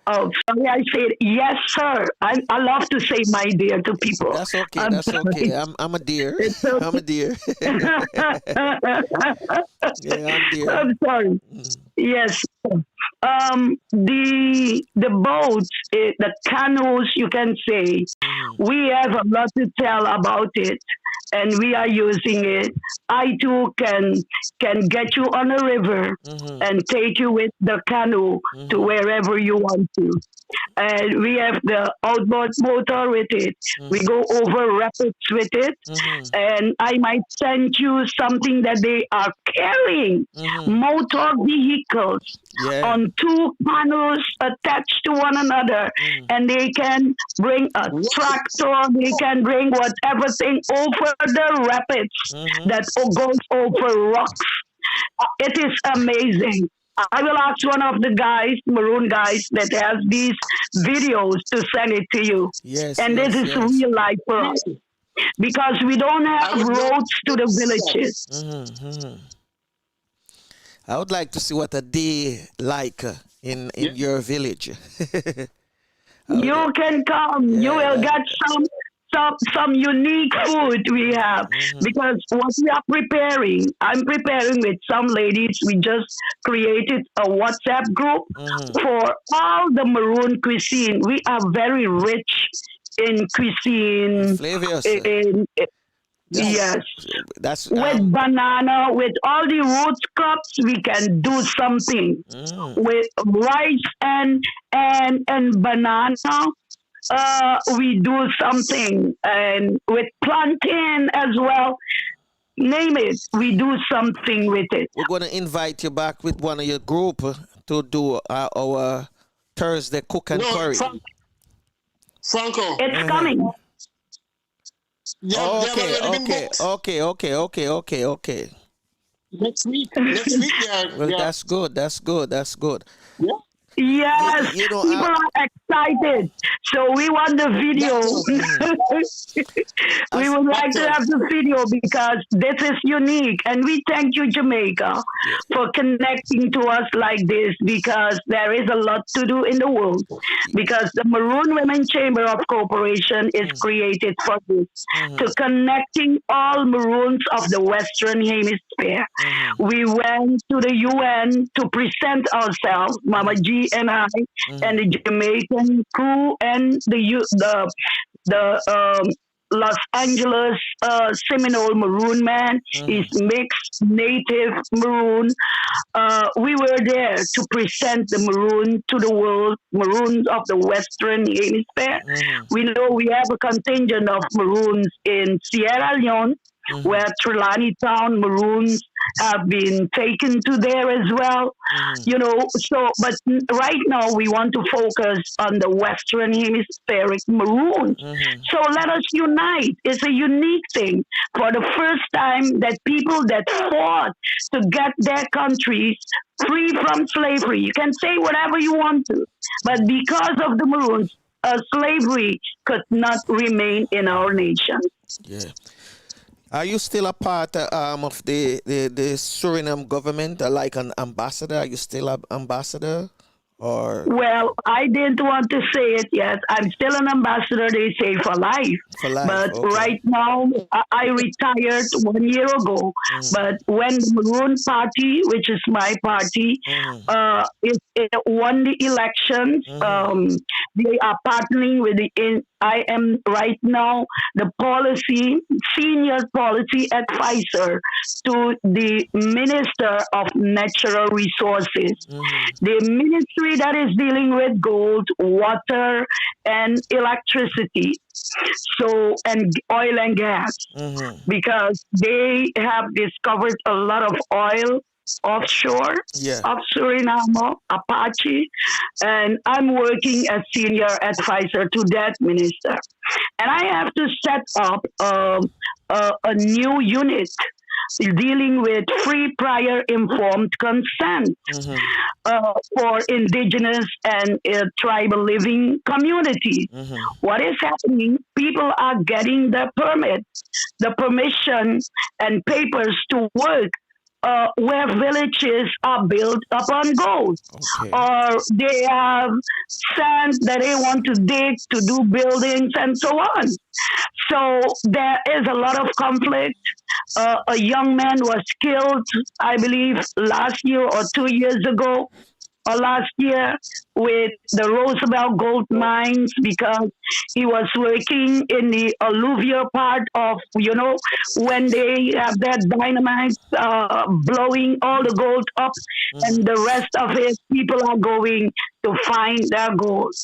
Oh, sorry, I said yes, sir. I love to say my dear to people. That's okay. That's okay. I'm a dear. I'm a dear. Yeah, I'm dear. I'm sorry. Yes. The boats, the canoes, you can say, we have a lot to tell about it, and we are using it. I too can get you on a river and take you with the canoe to wherever you want to. And we have the outboard motor with it. We go over rapids with it. And I might send you something that they are carrying, motor vehicles on two canoes attached to one another. And they can bring a tractor, they can bring whatever thing over the rapids that goes over rocks. It is amazing. I will ask one of the guys, Maroon guys, that has these videos to send it to you. Yes, And yes, this is yes. real life for us because we don't I have would love roads to the to see that. villages. I would like to see what a day like in Yeah. your village. You can come. You will get some unique food we have because what we are preparing, I'm preparing with some ladies. We just created a WhatsApp group for all the Maroon cuisine. We are very rich in cuisine. Flavius. Yes. That's With banana, with all the root crops, we can do something. With rice and banana, we do something, and with plantain as well. Name it, we do something with it. we're gonna invite you back with one of your group to do our Thursday cook and No, curry. Franco. It's coming. They have already been booked. Okay. Next week. Next week they are. Well, they are- that's good. yeah. Yes, You know, people are excited. So we want the video. We would like to have the video because this is unique. And we thank you, Jamaica, for connecting to us like this because there is a lot to do in the world. Because the Maroon Women Chamber of Cooperation is created for this, to connecting all Maroons of the Western Hemisphere. We went to the UN to present ourselves, Mama G and I, and the Jamaican crew and the Los Angeles Seminole Maroon man is mixed native Maroon. We were there to present the Maroon to the world, Maroons of the Western Hemisphere. We know we have a contingent of Maroons in Sierra Leone, where Trelawney Town Maroons have been taken to there as well. You know, so, but right now we want to focus on the Western Hemispheric Maroons. So let us unite. It's a unique thing. For the first time that people that fought to get their countries free from slavery, you can say whatever you want to, but because of the Maroons, slavery could not remain in our nation. Yeah. Are you still a part of the Suriname government, like an ambassador? Are you still an ambassador? Or well, I didn't want to say it yet. I'm still an ambassador, they say, for life. For life, but okay. right now, I retired 1 year ago. But when the Maroon Party, which is my party, it won the elections, they are partnering with I am right now the senior policy advisor to the Minister of Natural Resources. The ministry that is dealing with gold, water, and electricity. So, and oil and gas. Because they have discovered a lot of oil offshore of Suriname, Apache, and I'm working as senior advisor to that minister. And I have to set up a new unit dealing with free prior informed consent for indigenous and tribal living communities. What is happening? People are getting the permits, the permission, and papers to work where villages are built upon gold, or they have sand that they want to dig to do buildings and so on. So there is a lot of conflict. A young man was killed, I believe, last year or 2 years ago, or last year, with the Roosevelt gold mines because he was working in the alluvial part of, when they have that dynamite blowing all the gold up and the rest of it, people are going to find their gold.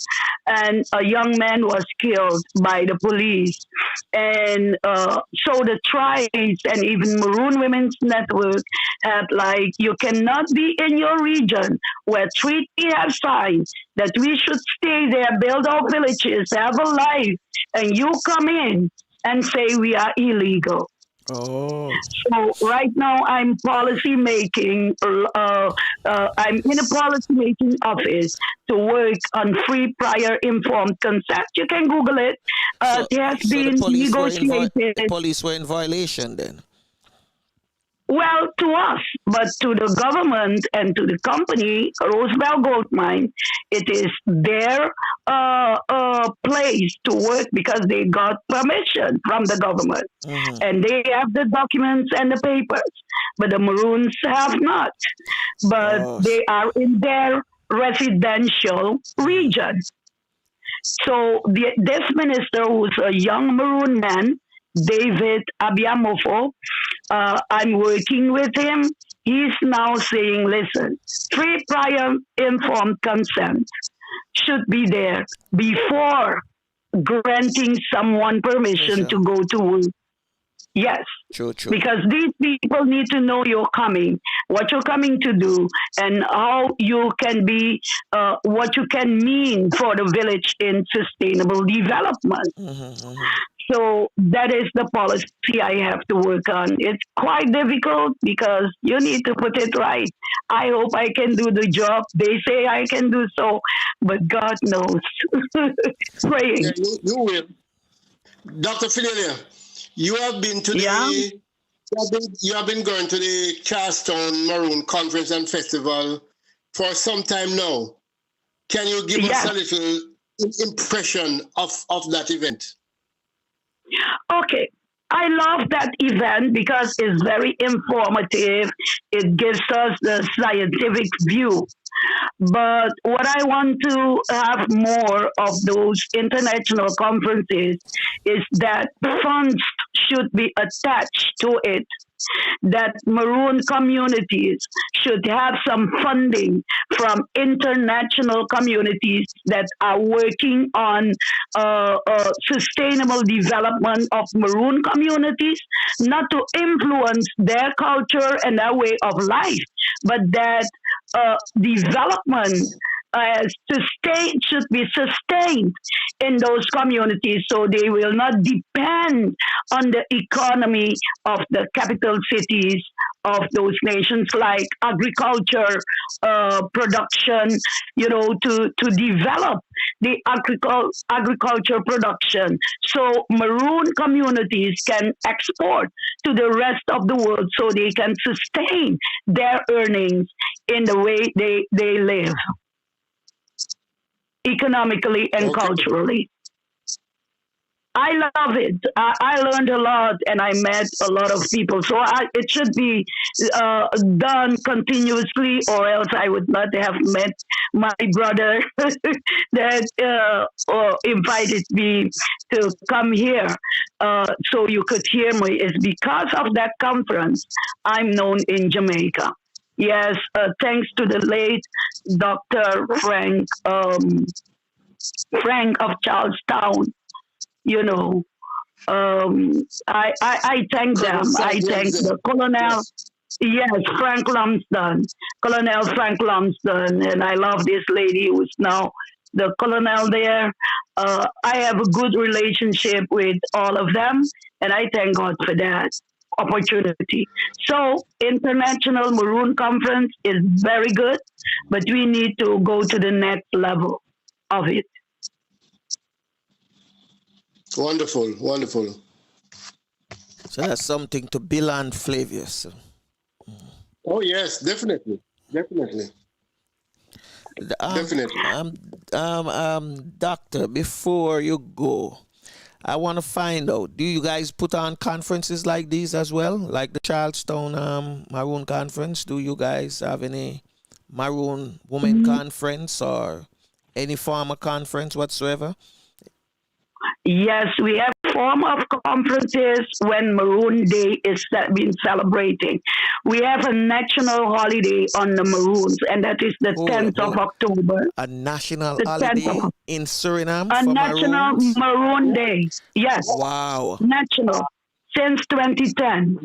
And a young man was killed by the police. And so the tribes and even Maroon Women's Network had you cannot be in your region where treaty have signed that we should stay there, build our villages, have a life, and you come in and say we are illegal. Oh. So right now I'm policy making. I'm in a policy making office to work on free prior informed consent. You can Google it. So, It has so been negotiated. the police were in violation then. Well, to us, but to the government and to the company, Roosevelt Gold Mine, it is their place to work because they got permission from the government. And they have the documents and the papers, but the Maroons have not. But they are in their residential region. So this minister, who's a young Maroon man, David Abiamofo, I'm working with him. He's now saying, listen, free prior informed consent should be there before granting someone permission to go to work. Yes. True. Because these people need to know you're coming, what you're coming to do, and how you can be, what you can mean for the village in sustainable development. So that is the policy I have to work on. It's quite difficult because you need to put it right. I hope I can do the job. They say I can do so, but God knows. Praying. Yeah, you will. Dr. Fidelia, you have been to you have been going to the Charleston Maroon Conference and Festival for some time now. Can you give us a little impression of that event? Okay. I love that event because it's very informative. It gives us the scientific view. But what I want to have more of those international conferences is that funds should be attached to it, that Maroon communities should have some funding from international communities that are working on sustainable development of Maroon communities, not to influence their culture and their way of life, but that development should be sustained in those communities so they will not depend on the economy of the capital cities of those nations, like agriculture production, to develop the agriculture production so Maroon communities can export to the rest of the world so they can sustain their earnings in the way they live, economically and culturally. I love it. I learned a lot and I met a lot of people. So it should be done continuously, or else I would not have met my brother that invited me to come here so you could hear me. It's because of that conference I'm known in Jamaica. Yes, thanks to the late Dr. Frank of Charlestown. I thank them. I thank the Colonel. Yes, Frank Lumsden, Colonel Frank Lumsden, and I love this lady who's now the colonel there. I have a good relationship with all of them, and I thank God for that opportunity. So, International Maroon Conference is very good, but we need to go to the next level of it. Wonderful. So that's something to build on, Flavius. Oh yes, definitely. Doctor, before you go, I want to find out, do you guys put on conferences like these as well? Like the Charleston Maroon Conference? Do you guys have any Maroon Women Conference or any form of conference whatsoever? Yes, we have form of conferences when Maroon Day is been celebrating. We have a national holiday on the Maroons, and that is the 10th of October. A national holiday in Suriname a for national Maroons? Maroon Day. Yes. Wow. National. Since 2010.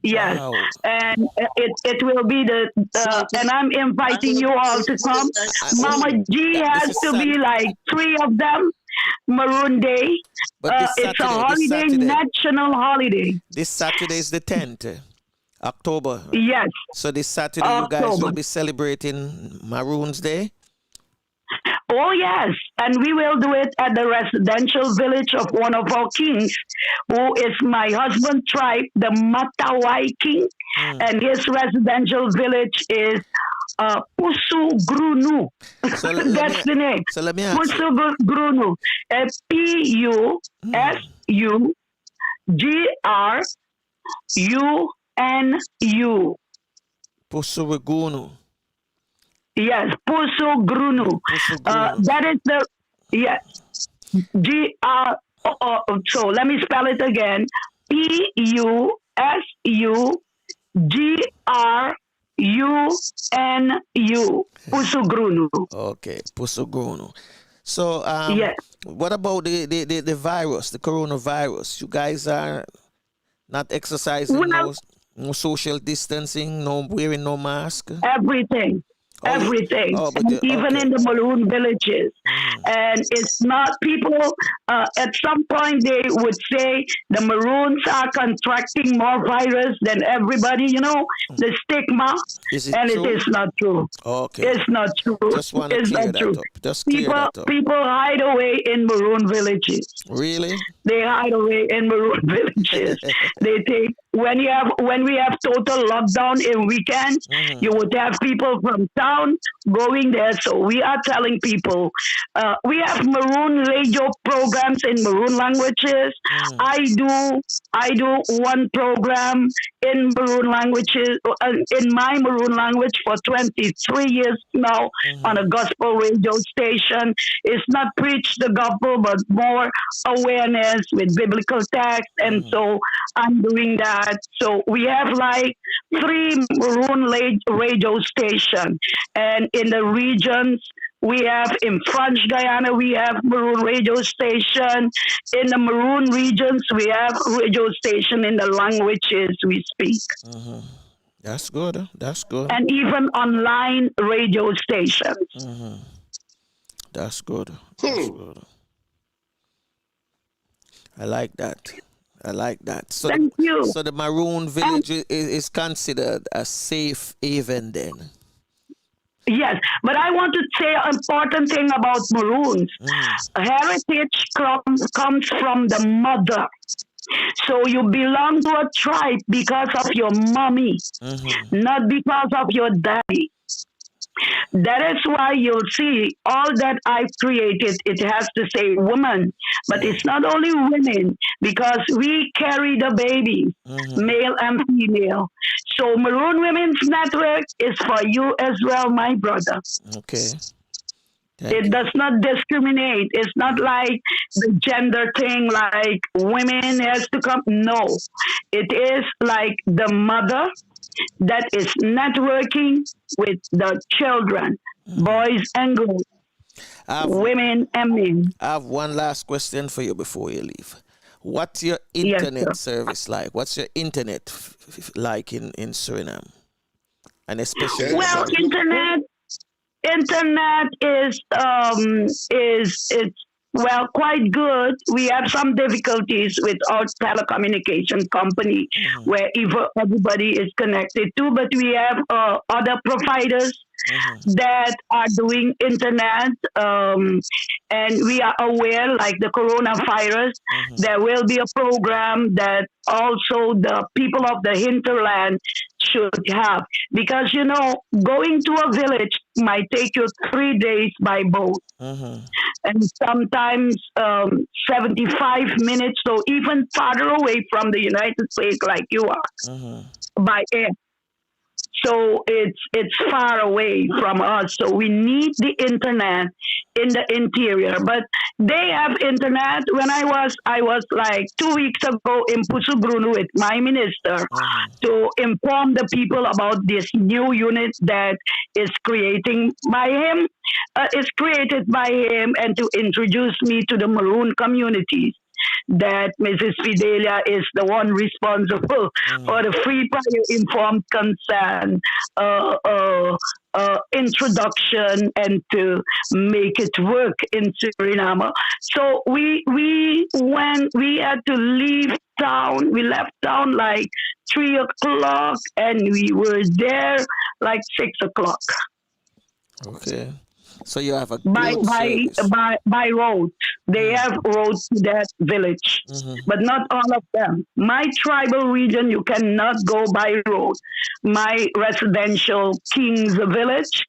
Yes. Wow. And it will be and I'm inviting you all to come. Mama G has to be like 3 of them. Maroon Day. But this It's a Saturday, holiday, national holiday. this Saturday is the 10th, October. Yes. So this Saturday, you guys October. will be celebrating Maroons Day? Oh, yes. And we will do it at the residential village of one of our kings, who is my husband's tribe, the Matawai King. And his residential village is Pusu Grunu. So That's the name. So let me ask you. Pusu Grunu. Pusuggrunu. Pusugunu. Yes, Pusu Grunu. That is the, yes, G-R, so let me spell it again. Pusuggrunu. Pusugrunu. Okay, Pusugunu. So, Yes. what about the virus, the coronavirus? You guys are not exercising, Well, no social distancing, no wearing no mask? Everything. Everything. Oh, but And even in the Maroon villages. And it's not people, at some point they would say the Maroons are contracting more virus than everybody, the stigma. Is it and true? it is not true. Okay. It's not true. Just want to It's clear not that true. up. Just clear that up. People hide away in Maroon villages. Really? They hide away in Maroon villages. They take when we have total lockdown in weekends, you would have people from town going there. So we are telling people we have Maroon radio programs in Maroon languages. I do one program in Maroon languages in my Maroon language for 23 years now on a gospel radio station. It's not preach the gospel, but more awareness with biblical text, and so I'm doing that. So we have like 3 Maroon radio stations, and in the regions we have in French Guyana we have Maroon radio station. In the Maroon regions we have radio station in the languages we speak. That's good. That's good. And even online radio stations. That's good. That's good. I like that. I like that. So, Thank you. So the Maroon village is considered a safe haven then? Yes, but I want to say an important thing about Maroons. Heritage comes from the mother. So you belong to a tribe because of your mommy, not because of your daddy. That is why you'll see all that I've created, it has to say woman, but it's not only women, because we carry the babies, male and female. So Maroon Women's Network is for you as well, my brother. Okay. It does not discriminate. It's not like the gender thing, like women has to come. No, it is like the mother that is networking with the children, boys and girls, women and men. I have one last question for you before you leave. What's your internet service like? What's your internet like in Suriname? And especially well, internet is well, quite good. We have some difficulties with our telecommunication company where everybody is connected to, but we have other providers that are doing internet, and we are aware, like the coronavirus, there will be a program that also the people of the hinterland should have, because going to a village might take you 3 days by boat, and sometimes 75 minutes, so even farther away from the United States like you are, by air. So it's far away from us. So we need the internet in the interior. But they have internet. When I was like 2 weeks ago in Pusugrunu with my minister to inform the people about this new unit that is created by him, and to introduce me to the Maroon communities. That Mrs. Fidelia is the one responsible for the free prior informed consent introduction and to make it work in Suriname. So we had to leave town. We left town like 3 o'clock, and we were there like 6 o'clock. Okay. So you have a by good by service. by road. They have roads to that village, but not all of them. My tribal region, you cannot go by road. My residential King's village,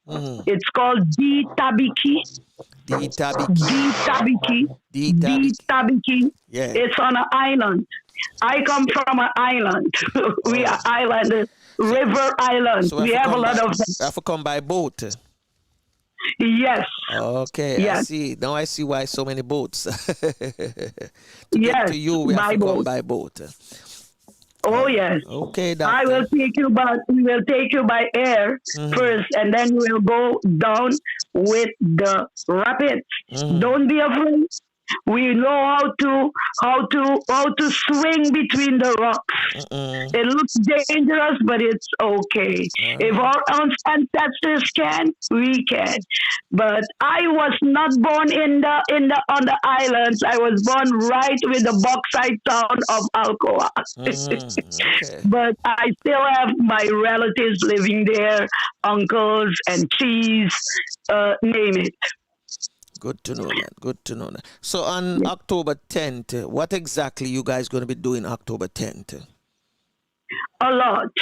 it's called D Tabiki. D Tabiki. D Tabiki. D D Tabiki. Tabiki. Yeah. It's on an island. I come from an island. We are islanders, river island. So We have a lot of I have to come by boat. yes. Okay, I Yes. see. Now I see why so many boats. To Yes, get to you, we have by to come boat. by boat. Oh yes. Okay, I doctor. will take you by we will take you by air first, and then we will go down with the rapids. Don't be afraid. We know how to swing between the rocks. It looks dangerous, but it's okay. If our ancestors can, we can. But I was not born on the islands. I was born right with the bauxite town of Alcoa. Okay. But I still have my relatives living there, uncles and aunties, name it. Good to know that. Good to know that. So on October 10th, what exactly you guys going to be doing October 10th? A lot.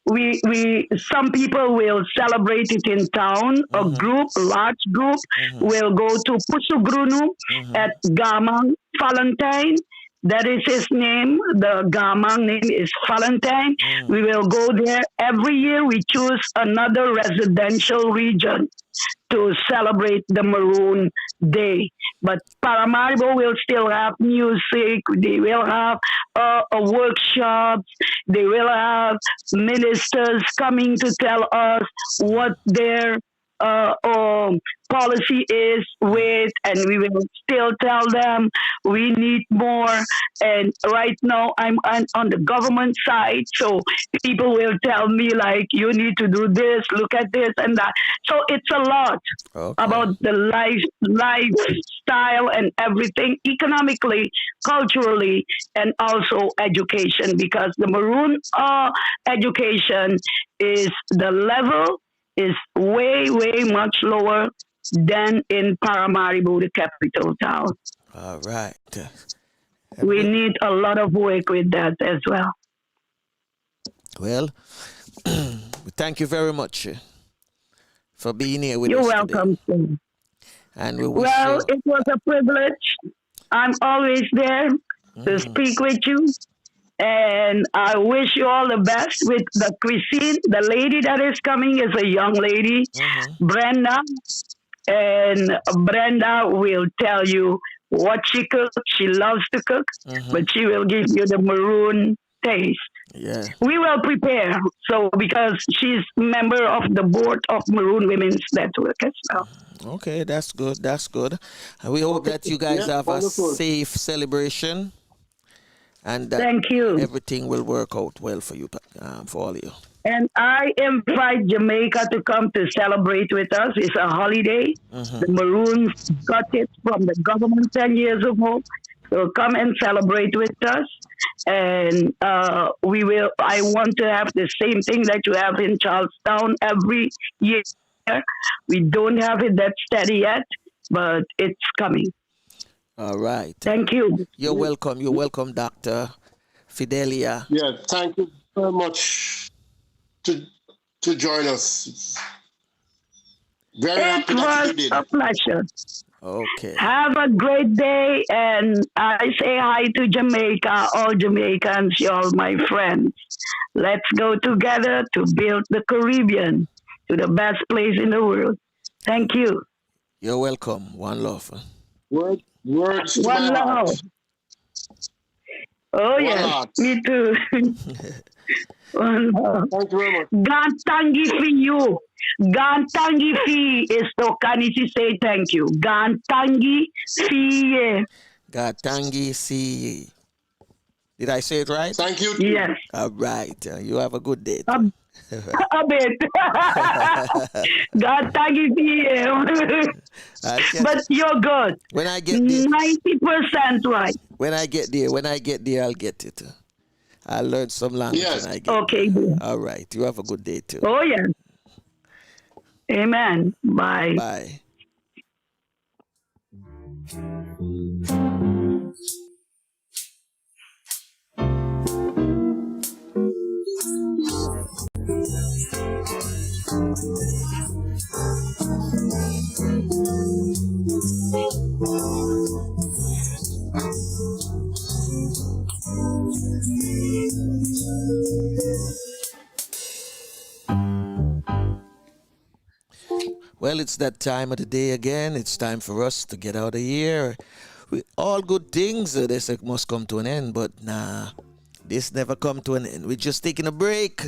We some people will celebrate it in town. A large group, will go to Pusugrunu at Gamang Valentine. That is his name. The Gamang name is Valentine. We will go there every year. We choose another residential region to celebrate the Maroon Day. But Paramaribo will still have music. They will have a workshops. They will have ministers coming to tell us what their policy is with, and we will still tell them we need more. And right now I'm on the government side, so people will tell me like, you need to do this, look at this and that. So it's a lot about the lifestyle and everything, economically, culturally, and also education, because the Maroon education is the level is way much lower than in Paramaribo, the capital town. All right. We need a lot of work with that as well. Well, thank you very much for being here with You're us welcome, today. sir. And we wish Well, you... it was a privilege. I'm always there to speak with you. And I wish you all the best with the cuisine. The lady that is coming is a young lady, Brenda. And Brenda will tell you what she cooks. She loves to cook, but she will give you the Maroon taste. Yeah. We will prepare. So because she's member of the board of Maroon Women's Network as well. Okay, that's good. That's good. And we hope that you guys have a safe celebration. And thank you. Everything will work out well for you, for all of you. And I invite Jamaica to come to celebrate with us. It's a holiday. The Maroons got it from the government 10 years ago. So come and celebrate with us. And we will. I want to have the same thing that you have in Charlestown every year. We don't have it that steady yet, but it's coming. All right. Thank you. You're welcome. You're welcome, Dr. Fidelia. Yeah, thank you very much to join us. Very happy that you did. It was a pleasure. Okay. Have a great day, and I say hi to Jamaica, all Jamaicans, you all my friends. Let's go together to build the Caribbean to the best place in the world. Thank you. You're welcome. One love. Words to One my love. heart. Oh, One yes. heart. Me too. One love. Thank you very much. Gantangi for you. Gantangi fi is to Kanisi say thank you. Gantangi fi. Gatangi si. Did I say it right? Thank you. Yes. All right. You have a good day. A A bit. God thank you to him. But you're good. When I get there, 90% right. when I get there, I'll get it. I'll learn some language Yes. when I get Okay. there. All right. You have a good day too. Oh, yes. Amen. Bye. Bye. Well, it's that time of the day again. It's time for us to get out of here. All good things, they say, must come to an end, but nah, this never come to an end. We're just taking a break.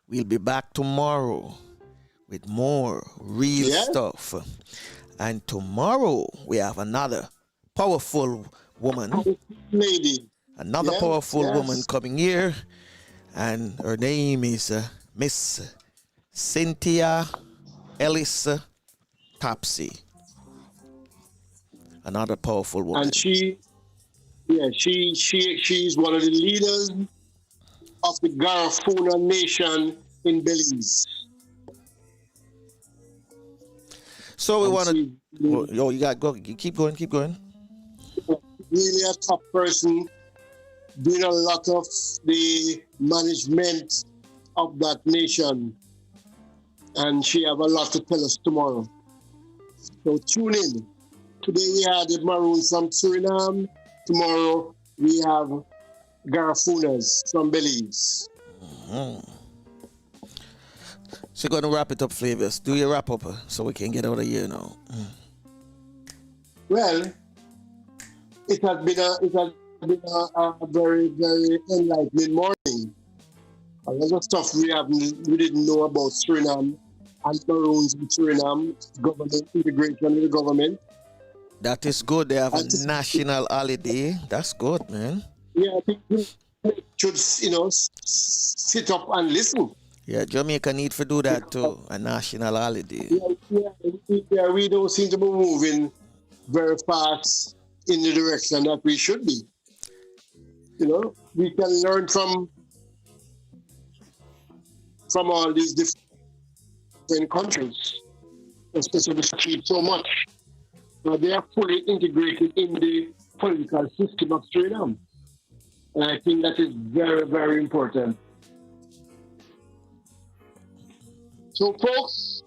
We'll be back tomorrow with more real stuff. And tomorrow we have another powerful woman. Lady. Another powerful woman coming here. And her name is Miss Cynthia Ellis Topsy. Another powerful woman. And she's one of the leaders of the Garifuna Nation in Belize. So we want to. You got go. You keep going. Really a top person, doing a lot of the management of that nation, and she have a lot to tell us tomorrow. So tune in. Today we had the Maroons from Suriname. Tomorrow we have Garafunas from Belize. So you're going to wrap it up, Flavors. Do your wrap up so we can get out of here now. Well, it has been a very, very enlightening morning. A lot of stuff we didn't know about Suriname and Maroons in Suriname, government integration with the government. That is good. They have a national holiday. That's good, man. Yeah, I think we should, sit up and listen. Yeah, Jamaica need to do that too. A national holiday. Yeah, we don't seem to be moving very fast in the direction that we should be. We can learn from all these different countries, especially achieve so much. They are fully integrated in the political system of Suriname. And I think that is very, very important. So, folks,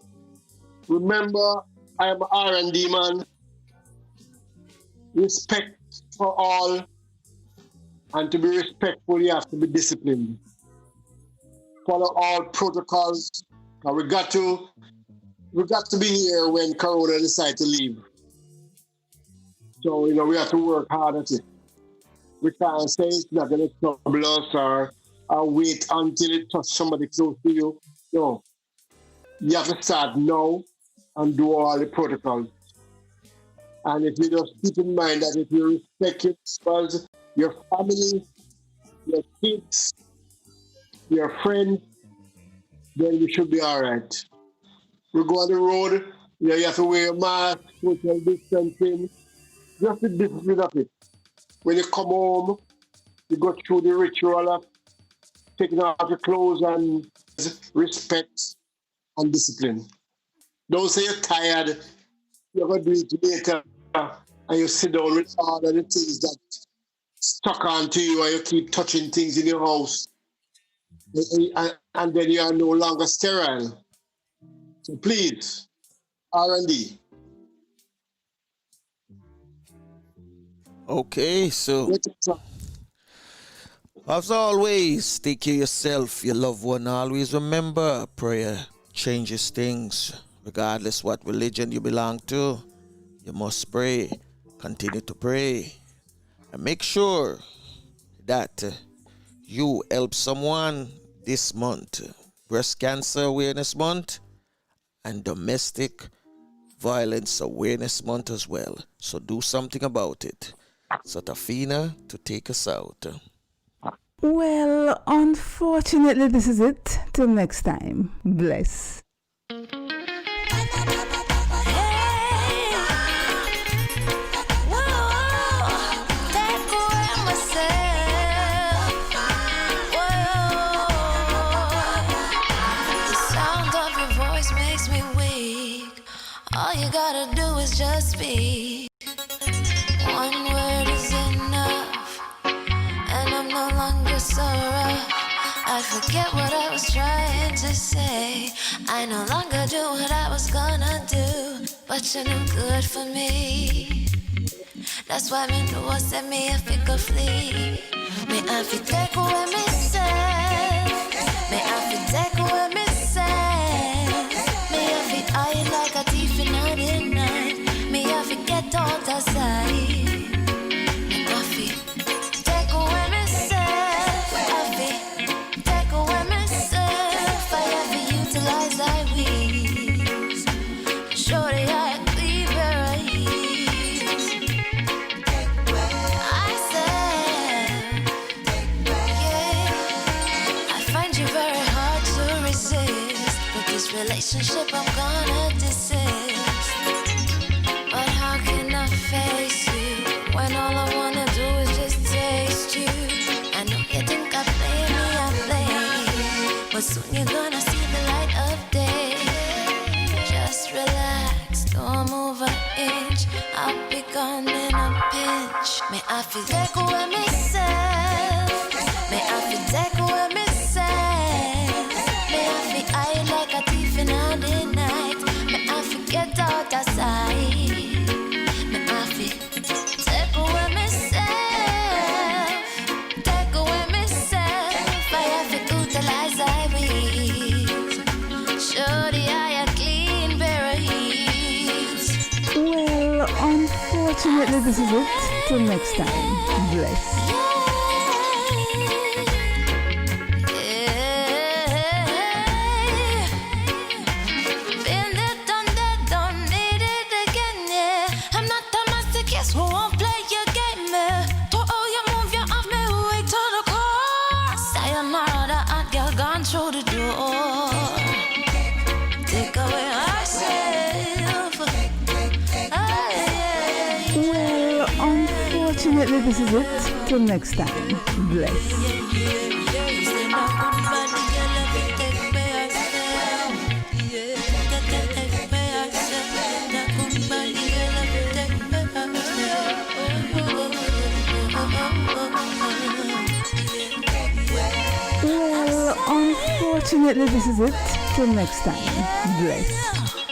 remember, I am an R&D man. Respect for all. And to be respectful, you have to be disciplined. Follow all protocols. And we got to be here when Corona decides to leave. So, we have to work hard at it. We can't say it's not going to trouble us or wait until it touches somebody close to you. No. You have to start now and do all the protocols. And if you just keep in mind that if you respect your family, your kids, your friends, then you should be all right. We go on the road, you have to wear a mask, social distancing. Just the discipline of it. When you come home, you go through the ritual of taking off your clothes and respect and discipline. Don't say you're tired, you're going to do it later, and you sit down with all of the things that stuck onto you, and you keep touching things in your house, and then you are no longer sterile. So please, R&D. Okay, so as always, take care of yourself, your loved one. Always remember, prayer changes things. Regardless what religion you belong to, you must pray. Continue to pray. And make sure that you help someone this month. Breast Cancer Awareness Month and Domestic Violence Awareness Month as well. So do something about it. So Tafina to take us out. Well, unfortunately, this is it. Till next time, bless. All you gotta do is just speak. One word is enough, and I'm no longer so rough. I forget what I was trying to say. I no longer do what I was gonna do, but you're no good for me. That's why me know what set me if it could flee. Me have to take away me say. Me have to take away me say. Me have to hide like a thief in the night. Me have to get out outside. Me have to take away myself. Have to take away myself. I have to utilize I wings. Show the eye clean where I is. I said, yeah. I find you very hard to resist, but this relationship I'm gonna desist. But how can I face you when all I wanna do is just taste you? I know you think I play me, I play you, but soon you're gonna see the light of day. Just relax, don't move an inch. I'll be gone in a pinch. May I feel take away myself. May I feel take away myself. May I feel hide like a thief in the night. May I forget out outside. May I feel take away myself. Take away myself. I have to utilize I will. Show the eye a clean berries. Well, unfortunately, this is it. Till next time, bless. Who won't play your game? To all you move, you off me way to the core. Sayonara, the hot girl gone through the door. Take away ourselves. Well, unfortunately, this is it. Till next time, bless. Well, unfortunately, this is it. Till next time, bless.